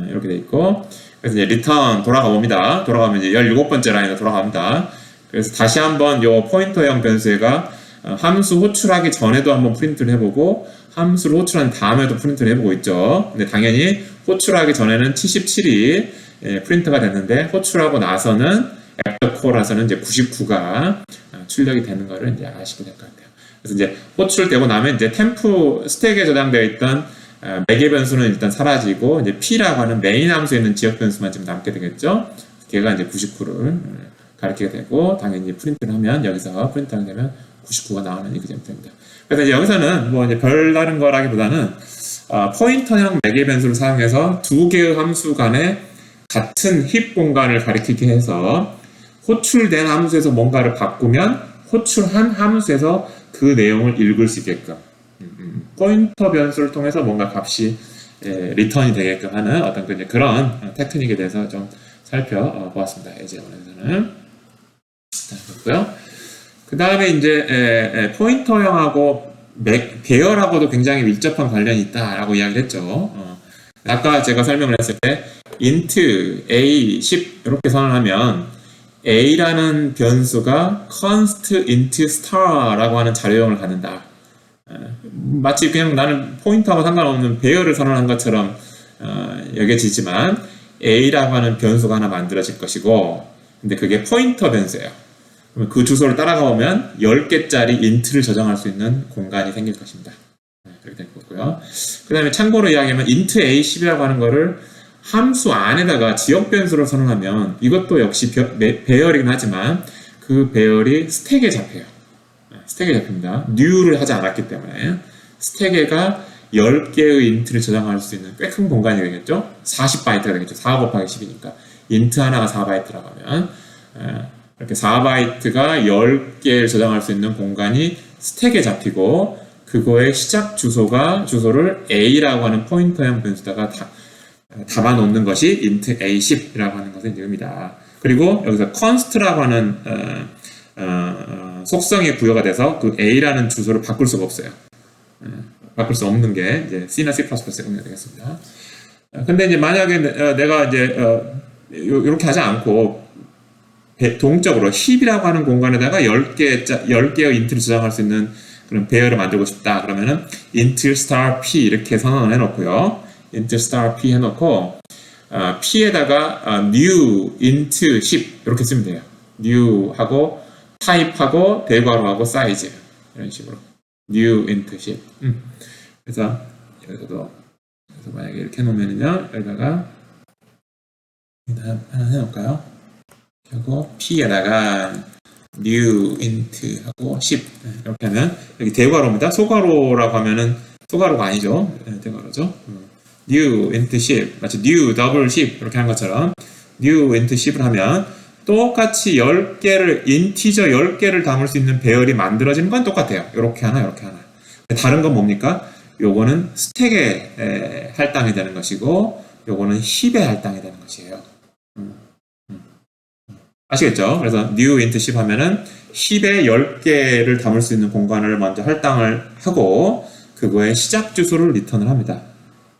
이렇게 돼 있고, 그래서 이제 return 돌아가 봅니다. 돌아가면 이제 17번째 라인으로 돌아갑니다. 그래서 다시 한번 요 포인터형 변수가 함수 호출하기 전에도 한번 프린트를 해보고 함수를 호출한 다음에도 프린트를 해보고 있죠. 근데 당연히 호출하기 전에는 77이 프린트가 됐는데 호출하고 나서는 after call라서는 이제 99가 출력이 되는 거를 이제 아시게 될 것 같아요. 그래서 이제 호출되고 나면 이제 템프 스택에 저장되어 있던 매개 변수는 일단 사라지고 이제 p라고 하는 메인 함수에 있는 지역 변수만 지금 남게 되겠죠. 걔가 이제 99를 가리키게 되고 당연히 프린트를 하면 여기서 프린트하게 되면 99가 나오는 이그젬플입니다. 그래서 이제 여기서는 뭐 이제 별다른 거라기보다는 포인터형 매개 변수를 사용해서 두 개의 함수 간에 같은 힙 공간을 가리키게 해서 호출된 함수에서 뭔가를 바꾸면 호출한 함수에서 그 내용을 읽을 수 있게끔 포인터 변수를 통해서 뭔가 값이 리턴이 되게끔 하는 어떤 그런 테크닉에 대해서 좀 살펴보았습니다. 예제원에서는 그렇고요. 그 다음에 이제 포인터형하고 배열하고도 굉장히 밀접한 관련이 있다라고 이야기를 했죠. 아까 제가 설명을 했을 때 int a 10 이렇게 선언하면 a라는 변수가 const int star라고 하는 자료형을 갖는다. 마치 그냥 나는 포인터하고 상관없는 배열을 선언한 것처럼 여겨지지만 a라고 하는 변수가 하나 만들어질 것이고, 근데 그게 포인터 변수예요. 그러면 그 주소를 따라가 보면 10개짜리 int를 저장할 수 있는 공간이 생길 것입니다. 그렇게 될 거고요. 그 다음에 참고로 이야기하면 int a10이라고 하는 거를 함수 안에다가 지역 변수로 선언하면 이것도 역시 배열이긴 하지만 그 배열이 스택에 잡혀요. 스택에 잡힙니다. new를 하지 않았기 때문에 스택에가 10개의 int를 저장할 수 있는 꽤 큰 공간이 되겠죠. 40바이트가 되겠죠. 4 곱하기 10이니까 int 하나가 4바이트라고 하면 이렇게 4바이트가 10개를 저장할 수 있는 공간이 스택에 잡히고 그거의 시작 주소를 a라고 하는 포인터형 변수다가 담아 놓는 것이 int a10이라고 하는 것의 의미다. 그리고 여기서 const라고 하는 속성이 부여가 돼서 그 a라는 주소를 바꿀 수가 없어요. 바꿀 수 없는 게 이제 C나 C++의 의미가 되겠습니다. 근데 이제 만약에 내가 이제 이렇게 하지 않고 동적으로 heap이라고 하는 공간에다가 10개의 int를 저장할 수 있는 그런 배열을 만들고 싶다. 그러면은 int star p 이렇게 선언을 해놓고요. int star p 해놓고 P에다가 new int 10 이렇게 쓰면 돼요. new하고 type하고 대괄호하고 size 이런 식으로 new int 10. 그래서 여기서도 그래서 만약에 이렇게 해놓으면요 여기다가 하나 해놓을까요? 하고 P에다가 new int 하고 10 이렇게 하면 여기 대괄호입니다. 소괄호라고 하면은 소괄호가 아니죠. 대괄호죠. new int 10 마치 new 더블 10 이렇게 하는 것처럼 new int 10을 하면 똑같이 10개를 인티저 10개를 담을 수 있는 배열이 만들어지는 건 똑같아요. 이렇게 하나 이렇게 하나. 다른 건 뭡니까? 요거는 스택에 할당이 되는 것이고 요거는 힙에 할당이 되는 것이에요. 아시겠죠? 그래서 new int 10 하면은 힙에 10개를 담을 수 있는 공간을 먼저 할당을 하고 그거의 시작 주소를 리턴을 합니다.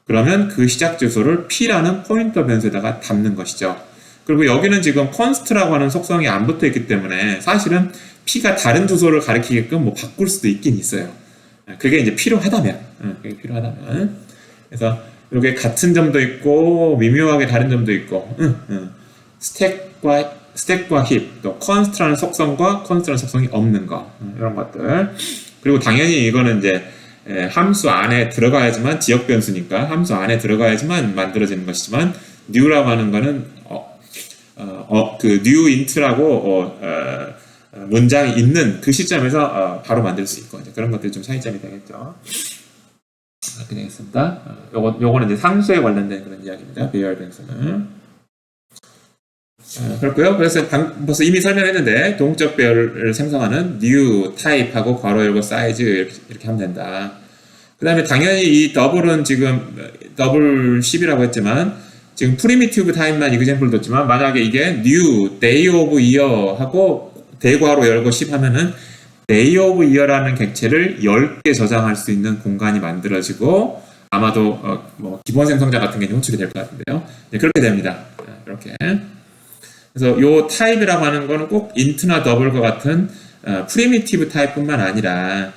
그러면 그 시작 주소를 P라는 포인터 변수에다가 담는 것이죠. 그리고 여기는 지금 const라고 하는 속성이 안 붙어 있기 때문에 사실은 P가 다른 주소를 가리키게끔 뭐 바꿀 수도 있긴 있어요. 그게 이제 필요하다면. 그래서 이게 같은 점도 있고 미묘하게 다른 점도 있고 스택과 힙, 또 const라는 속성과 const라는 속성이 없는 거 이런 것들. 그리고 당연히 이거는 이제 함수 안에 들어가야지만 지역 변수니까 함수 안에 들어가야지만 만들어지는 것이지만 new라고 하는 거는 그 new int라고 문장이 있는 그 시점에서 바로 만들 수 있고 이제 그런 것들이 좀 차이점이 되겠죠. 이렇게 되겠습니다. 요거는 이제 상수에 관련된 그런 이야기입니다. 배열 변수는. 그렇고요. 그래서 벌써 이미 설명했는데 동적 배열을 생성하는 new type하고 괄호 열고 size 이렇게 하면 된다. 그 다음에 당연히 이 더블은 지금 더블 10이라고 했지만 지금 프리미티브 타입만 이그젬플 뒀지만 만약에 이게 new day of year 하고 대괄호 열고 10 하면은 day of year라는 객체를 10개 저장할 수 있는 공간이 만들어지고 아마도 뭐 기본 생성자 같은 게 호출이 될 것 같은데요. 네, 그렇게 됩니다. 이렇게. 그래서 요 타입이라고 하는 거는 꼭 int나 double과 같은 프리미티브 타입뿐만 아니라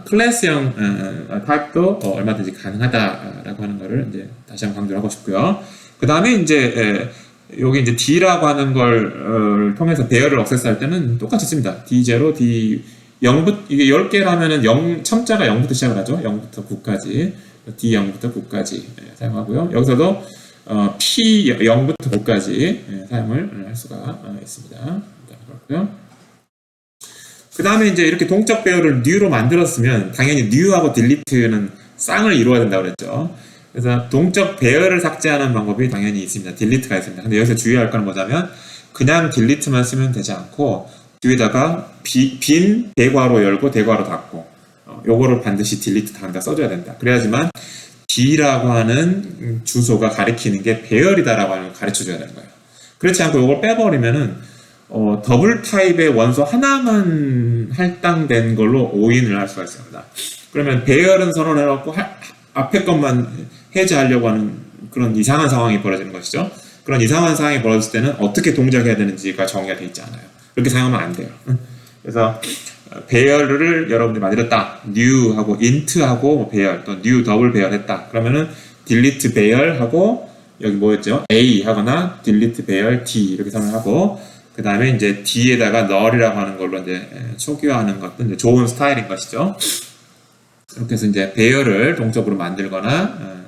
클래스형 타입도 얼마든지 가능하다라고 하는 거를 이제 다시 한번 강조를 하고 싶고요. 그 다음에 이제 여기 이제 D라고 하는 걸 통해서 배열을 억세스할 때는 똑같이 씁니다. D0, D 0부터 이게 10개라면은 0 첨자가 0부터 시작을 하죠. 0부터 9까지 D0부터 9까지 사용하고요. 여기서도 P 0부터 9까지 사용을 할 수가 있습니다. 그렇고요. 그 다음에 이제 이렇게 동적 배열을 new로 만들었으면 당연히 new하고 delete는 쌍을 이루어야 된다고 그랬죠. 그래서 동적 배열을 삭제하는 방법이 당연히 있습니다. delete가 있습니다. 근데 여기서 주의할 건 뭐냐면 그냥 delete만 쓰면 되지 않고 뒤에다가 빈 대괄호 열고 대괄호 닫고 요거를 반드시 delete 다음에다 써줘야 된다. 그래야지만 D라고 하는 주소가 가리키는 게 배열이다라고 하는 걸 가르쳐줘야 되는 거예요. 그렇지 않고 요걸 빼버리면은 더블 타입의 원소 하나만 할당된 걸로 오인을 할 수가 있습니다. 그러면 배열은 선언해놓고 앞에 것만 해제하려고 하는 그런 이상한 상황이 벌어지는 것이죠. 그런 이상한 상황이 벌어질 때는 어떻게 동작해야 되는지가 정의가 되어 있지 않아요. 그렇게 사용하면 안 돼요. 그래서 배열을 여러분들이 만들었다. new하고 int하고 배열 또 new 더블 배열했다. 그러면은 delete 배열하고 여기 뭐였죠? A 하거나 delete 배열 D 이렇게 선언하고 그 다음에 이제 D에다가 null이라고 하는 걸로 이제 초기화하는 것도 이제 좋은 스타일인 것이죠. 이렇게 해서 이제 배열을 동적으로 만들거나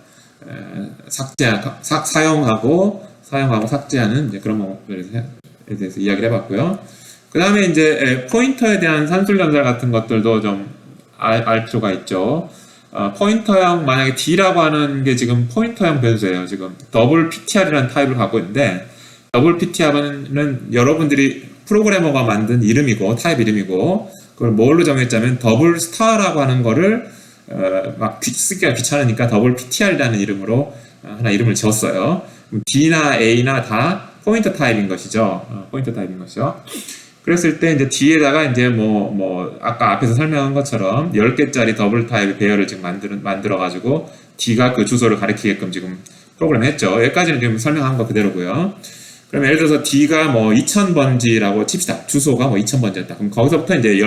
사용하고 삭제하는 이제 그런 방법들에 대해서 이야기를 해봤고요. 그 다음에 이제 포인터에 대한 산술전달 같은 것들도 좀 알 필요가 있죠. 포인터형 만약에 D라고 하는 게 지금 포인터형 변수예요. 지금 더블 PTR이라는 타입을 갖고 있는데 더블 PTR은 여러분들이 프로그래머가 만든 이름이고 타입 이름이고 그걸 뭘로 정했자면 더블 스타라고 하는 거를 막 쓰기가 귀찮으니까 더블 PTR이라는 이름으로 하나 이름을 지었어요. D나 A나 다 포인터 타입인 것이죠. 포인터 타입인 것이죠. 그랬을 때 이제 D에다가 이제 아까 앞에서 설명한 것처럼 10개짜리 더블 타입의 배열을 지금 만들어 가지고 D가 그 주소를 가리키게끔 지금 프로그램 했죠. 여기까지는 지금 설명한 거 그대로고요. 그럼 예를 들어서 D가 2000번지라고 칩시다. 주소가 2000번지였다. 그럼 거기서부터 이제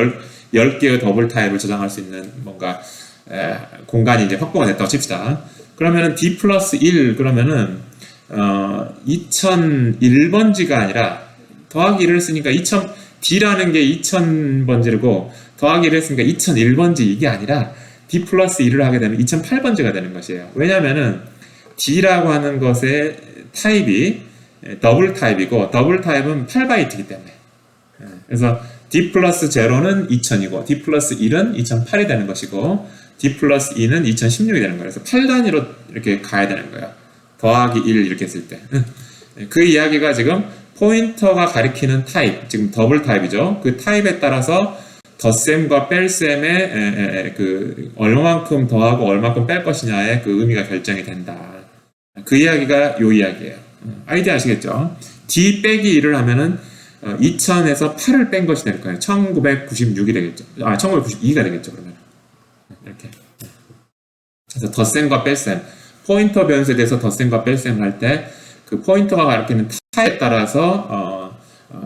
10개의 더블 타입을 저장할 수 있는 뭔가 공간이 이제 확보가 됐다고 칩시다. 그러면은 D 플러스 1 그러면은 2001번지가 아니라 더하기 1을 쓰니까 D라는 게 2000번지고 더하기 1을 했으니까 2001번지 이게 아니라 D 플러스 1을 하게 되면 2008번지가 되는 것이에요. 왜냐면은 D라고 하는 것의 타입이 더블 타입이고 더블 타입은 8바이트이기 때문에 그래서 D 플러스 0는 2000이고 D 플러스 1은 2008이 되는 것이고 D 플러스 2는 2016이 되는 거예요. 그래서 8단위로 이렇게 가야 되는 거예요. 더하기 1 이렇게 했을 때. 그 이야기가 지금 포인터가 가리키는 타입, 지금 더블 타입이죠. 그 타입에 따라서 덧셈과 뺄셈의 그 얼마만큼 더하고 얼마만큼 뺄 것이냐의 그 의미가 결정이 된다. 그 이야기가 요 이야기예요. 아이디어 아시겠죠? D 빼기 1을 하면은 2000에서 8을 뺀 것이 될 거예요. 1996이 되겠죠. 1992가 되겠죠. 그러면 이렇게. 그래서 덧셈과 뺄셈, 포인터 변수에 대해서 덧셈과 뺄셈을 할 때 그 포인터가 가리키는 타입에 따라서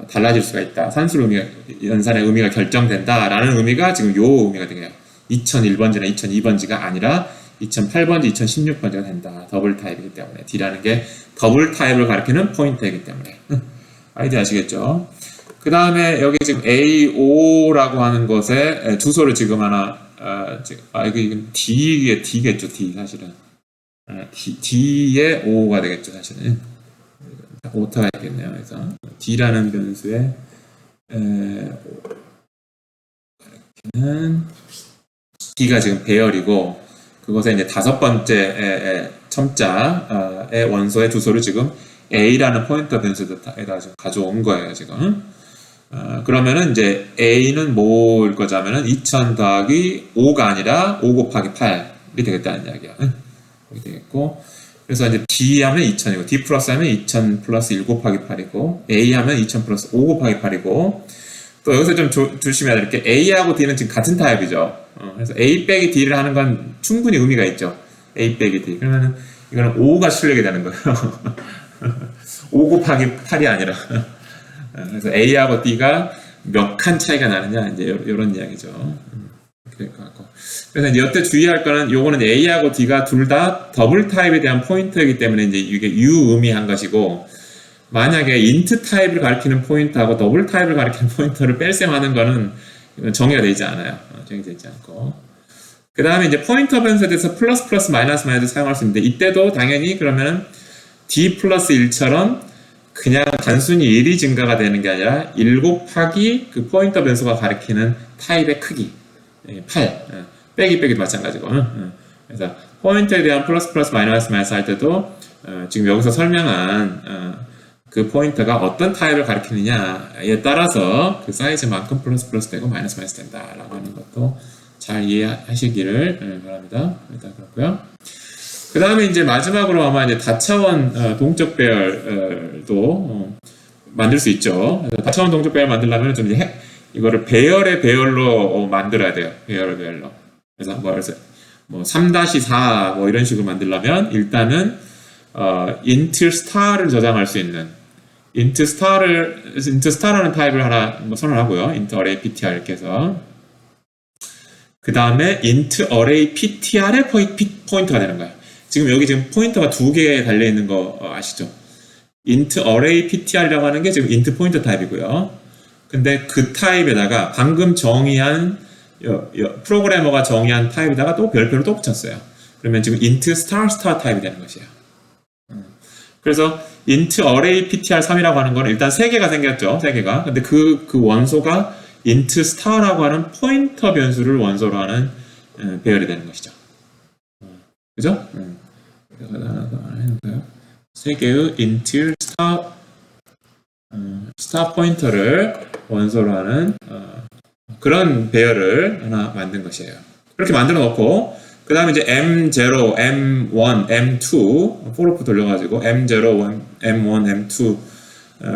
달라질 수가 있다. 산술 의미가, 연산의 의미가 결정된다라는 의미가 지금 요 의미가 되네요. 2001번지나 2002번지가 아니라 2008번지, 2016번지가 된다. 더블 타입이기 때문에 D라는 게 더블 타입을 가리키는 포인터이기 때문에 아이디어 아시겠죠? 그 다음에 여기 지금 A5라고 하는 것에 주소를 지금 하나 이게 D겠죠. D 사실은 D의 5가 되겠죠. 사실은 오타가 있겠네요. 그래서 D라는 변수에 D가 지금 배열이고 그것에 이제 다섯 번째 첨자의 원소의 주소를 지금 A라는 포인터 변수에다 지금 가져온 거예요. 지금 그러면은 이제 A는 뭐일 거자면은 2000 더하기 5가 아니라 5 곱하기 8이 되겠다는 이야기야. 이렇게 되겠고 그래서 이제 D 하면 2000이고 D 플러스 하면 2000 플러스 1 곱하기 8이고 A 하면 2000 플러스 5 곱하기 8이고 또 여기서 좀 조심해야 될 게 A하고 D는 지금 같은 타입이죠. 그래서 A 빼기 D를 하는 건 충분히 의미가 있죠. A 빼기 D. 그러면은 이거는 5가 실리게 되는 거예요. 5 곱하기 8이 아니라. 그래서 A하고 D가 몇 칸 차이가 나느냐 이제 이런 이야기죠. 그래서 이제 여태 주의할 거는 요거는 A하고 D가 둘 다 더블 타입에 대한 포인터이기 때문에 이제 이게 유의미한 것이고 만약에 인트 타입을 가리키는 포인터하고 더블 타입을 가리키는 포인터를 뺄셈하는 거는 정의가 되지 않아요. 정의되지 않고. 그 다음에 이제 포인터 변수에 대해서 플러스 플러스 마이너스 마이너스 사용할 수 있는데 이때도 당연히 그러면은 D 플러스 1처럼 그냥 단순히 1이 증가가 되는 게 아니라 1 곱하기 그 포인터 변수가 가리키는 타입의 크기 8 빼기도 마찬가지고 그래서 포인터에 대한 플러스 플러스 마이너스 마이너스 할 때도 지금 여기서 설명한 그 포인터가 어떤 타입을 가리키느냐에 따라서 그 사이즈만큼 플러스 플러스 되고 마이너스 마이너스 된다라고 하는 것도 잘 이해하시기를 바랍니다. 일단 그렇고요. 그 다음에 이제 마지막으로 아마 이제 다차원 동적 배열도 만들 수 있죠. 다차원 동적 배열 만들려면 좀 이제 이거를 배열의 배열로 만들어야 돼요. 배열의 배열로. 그래서 뭐 3-4 뭐 이런 식으로 만들려면 일단은 int star를 저장할 수 있는 int star라는 타입을 하나 뭐 선언하고요. int array ptr 이렇게 해서 그 다음에 int array ptr의 포인터가 되는 거예요. 지금 여기 지금 포인터가 두 개 달려 있는 거 아시죠? int array ptr이라고 하는 게 지금 int 포인터 타입이고요. 근데 그 타입에다가 방금 정의한 프로그래머가 정의한 타입에다가 또 별표를 또 붙였어요. 그러면 지금 int star 타입이 되는 것이에요. 그래서 int array ptr3이라고 하는 거는 일단 3개가 생겼죠. 3개가. 근데 그 원소가 int star라고 하는 포인터 변수를 원소로 하는 배열이 되는 것이죠. 그죠? 하나 더 해볼까요? 3개의 int star 포인터를 원소로 하는 그런 배열을 하나 만든 것이에요. 그렇게 만들어 놓고 그 다음에 이제 M0, M1, M2 for 돌려가지고 M0, M1, M2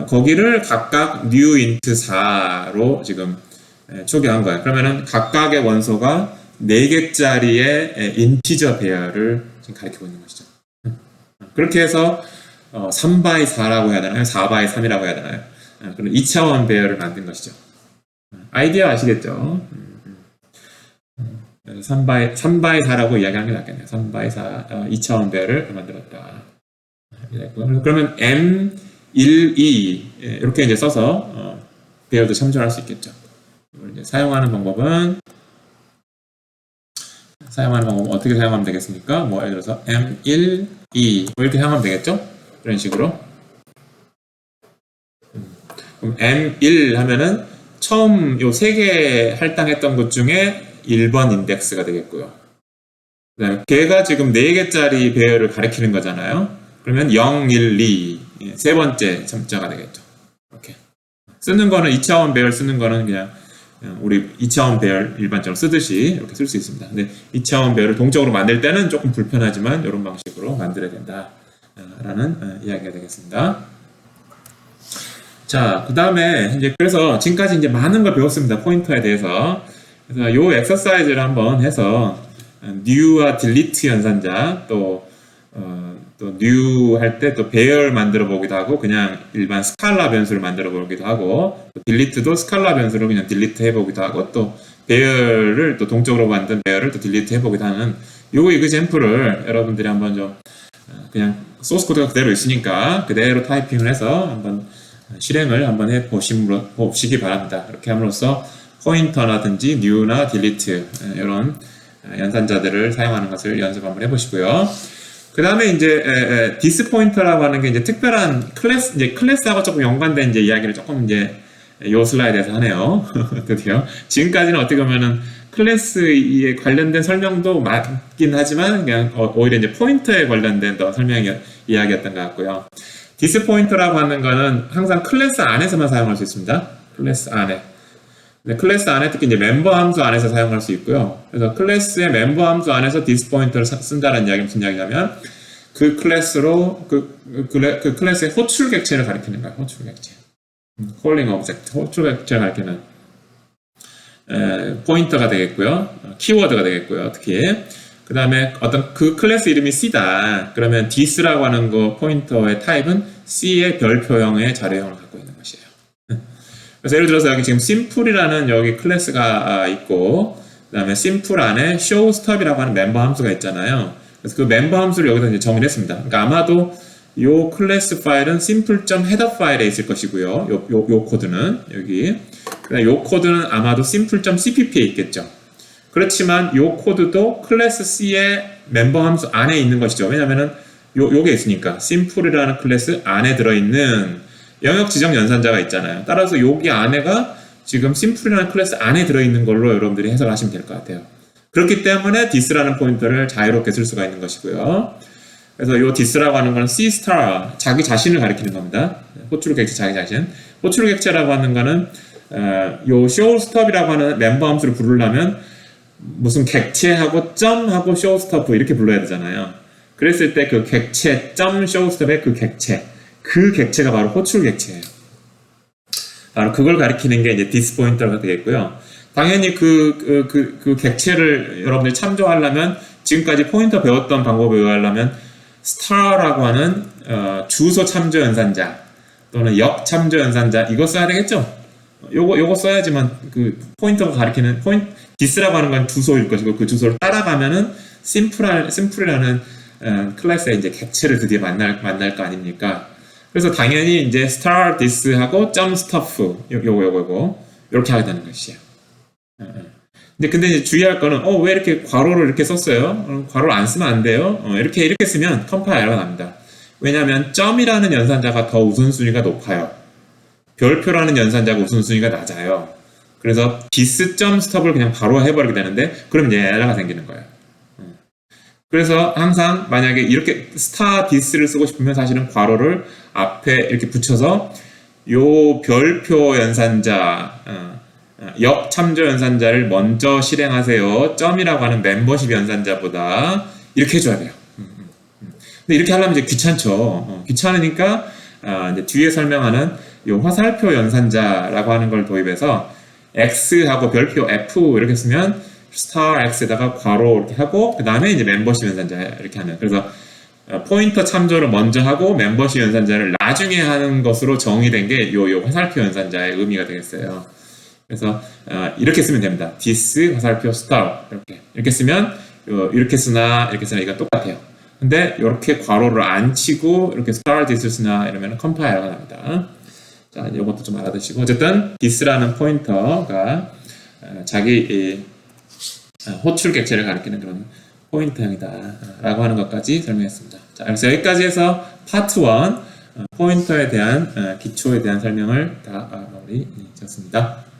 거기를 각각 new int 4로 지금 초기화한 거예요. 그러면은 각각의 원소가 4개짜리의 인티저 배열을 지금 가리키고 있는 것이죠. 그렇게 해서 3x4라고 해야 되나요? 4x3이라고 해야 되나요? 그런 2차원 배열을 만든 것이죠. 아이디어 아시겠죠? 3x4라고 이야기하는 게 낫겠네요. 3x4 2차원 배열을 만들었다. 그러면 M12 이렇게 이제 써서 배열도 참조할 수 있겠죠. 이걸 이제 사용하는 방법은 어떻게 사용하면 되겠습니까? 뭐 예를 들어서 M1, 2 뭐 이렇게 사용하면 되겠죠? 이런 식으로. 그럼 M1 하면은 처음 요 3개 할당했던 것 중에 1번 인덱스가 되겠고요. 그다음에 걔가 지금 4개짜리 배열을 가리키는 거잖아요. 그러면 0, 1, 2 세 번째 참자가 되겠죠. 이렇게 쓰는 거는 2차원 배열 쓰는 거는 그냥 우리 2차원 배열 일반적으로 쓰듯이 이렇게 쓸 수 있습니다. 근데 2차원 배열을 동적으로 만들 때는 조금 불편하지만 이런 방식으로 만들어야 된다 라는 이야기가 되겠습니다. 자, 그 다음에 이제 그래서 지금까지 이제 많은 걸 배웠습니다. 포인터에 대해서. 그래서 요 엑서사이즈를 한번 해서 new와 delete 연산자 또 new 할 때 또 배열 만들어 보기도 하고 그냥 일반 스칼라 변수를 만들어 보기도 하고 또 delete도 스칼라 변수로 그냥 delete 해 보기도 하고 또 배열을 또 동적으로 만든 배열을 또 delete 해 보기도 하는 요 이그젬플을 여러분들이 한번 좀 그냥 소스 코드가 그대로 있으니까 그대로 타이핑을 해서 한번 실행을 한번 해 보시기 바랍니다. 그렇게 함으로써 포인터라든지 new나 delete 이런 연산자들을 사용하는 것을 연습 한번 해보시고요. 그 다음에 이제 디스 포인터라고 하는 게 이제 특별한 클래스, 이제 클래스하고 조금 연관된 이제 이야기를 조금 이제 요 슬라이드에서 하네요. 드디어 지금까지는 어떻게 보면은 클래스에 관련된 설명도 맞긴 하지만 그냥 오히려 이제 포인터에 관련된 더 이야기였던 것 같고요. 디스 포인터라고 하는 거는 항상 클래스 안에서만 사용할 수 있습니다. 클래스 안에. 네, 클래스 안에 특히 이제 멤버 함수 안에서 사용할 수 있고요. 그래서 클래스의 멤버 함수 안에서 디스 포인터를 쓴다는 이야기 무슨 이야기냐면 그 클래스로 그 클래스의 호출 객체를 가리키는 거예요. 호출 객체. calling object, 호출 객체를 가리키는 포인터가 되겠고요. 키워드가 되겠고요. 특히 그 다음에 어떤 그 클래스 이름이 C다. 그러면 this라고 하는 거 포인터의 타입은 C의 별표형의 자료형을 갖고 있는 것이에요. 그래서 예를 들어서 여기 지금 simple이라는 여기 클래스가 있고 그 다음에 simple 안에 showstop이라고 하는 멤버 함수가 있잖아요. 그래서 그 멤버 함수를 여기다 이제 정의를 했습니다. 그러니까 아마도 요 클래스 파일은 simple.header 파일에 있을 것이고요. 요 코드는 여기. 그다음에 요 코드는 아마도 simple.cpp에 있겠죠. 그렇지만 요 코드도 클래스 C의 멤버 함수 안에 있는 것이죠. 왜냐면은 요게 있으니까 simple이라는 클래스 안에 들어있는 영역 지정 연산자가 있잖아요. 따라서 여기 안에가 지금 simple이라는 클래스 안에 들어있는 걸로 여러분들이 해석하시면 될 것 같아요. 그렇기 때문에 this라는 포인터를 자유롭게 쓸 수가 있는 것이고요. 그래서 이 this라고 하는 건 C star, 자기 자신을 가리키는 겁니다. 호출 객체 자기 자신. 호출 객체라고 하는 거는 요 showstop이라고 하는 멤버 함수를 부르려면 무슨 객체하고 점하고 showstop 이렇게 불러야 되잖아요. 그랬을 때 그 객체 점 showstop의 그 객체가 바로 호출 객체예요. 바로 그걸 가리키는 게 이제 this 포인터가 되겠고요. 당연히 그 객체를 여러분들이 참조하려면 지금까지 포인터 배웠던 방법에 의하려면 star라고 하는 주소 참조 연산자 또는 역 참조 연산자 이거 써야 되겠죠? 요거 써야지만 그 포인터가 가리키는 this라고 하는 건 주소일 것이고 그 주소를 따라가면은 simple이라는 클래스의 이제 객체를 드디어 만날 거 아닙니까? 그래서 당연히 이제 star this하고 점 stuff 요거 이렇게 하게 되는 것이에요. 근데 이제 주의할 거는 왜 이렇게 괄호를 이렇게 썼어요? 괄호를 안 쓰면 안 돼요. 이렇게 쓰면 컴파일 에러가 납니다. 왜냐하면 점이라는 연산자가 더 우선순위가 높아요. 별표라는 연산자가 우선순위가 낮아요. 그래서 this.stop을 그냥 바로 해버리게 되는데 그럼 이제 에러가 생기는 거예요. 그래서 항상 만약에 이렇게 star this를 쓰고 싶으면 사실은 괄호를 앞에 이렇게 붙여서 요 별표 연산자 역 참조 연산자를 먼저 실행하세요. 점이라고 하는 멤버십 연산자보다 이렇게 해줘야 돼요. 근데 이렇게 하려면 이제 귀찮죠. 귀찮으니까 이제 뒤에 설명하는 요 화살표 연산자라고 하는 걸 도입해서 X하고 별표 F 이렇게 쓰면 star X에다가 괄호 이렇게 하고 그 다음에 이제 멤버십 연산자 이렇게 하는. 그래서 포인터 참조를 먼저 하고 멤버십 연산자를 나중에 하는 것으로 정의된 게 요 화살표 연산자의 의미가 되겠어요. 그래서 이렇게 쓰면 됩니다. this 화살표 star 이렇게 쓰면 이렇게 쓰나 이건 똑같아요. 근데 이렇게 괄호를 안 치고 이렇게 star this나 이러면 컴파일러가 납니다. 자, 이것도 좀 알아두시고 어쨌든 this라는 포인터가 자기 호출 객체를 가리키는 그런 포인터형이다 라고 하는 것까지 설명했습니다. 자, 그래서 여기까지 해서 파트 1 포인터에 대한 기초에 대한 설명을 다 마무리 지었습니다.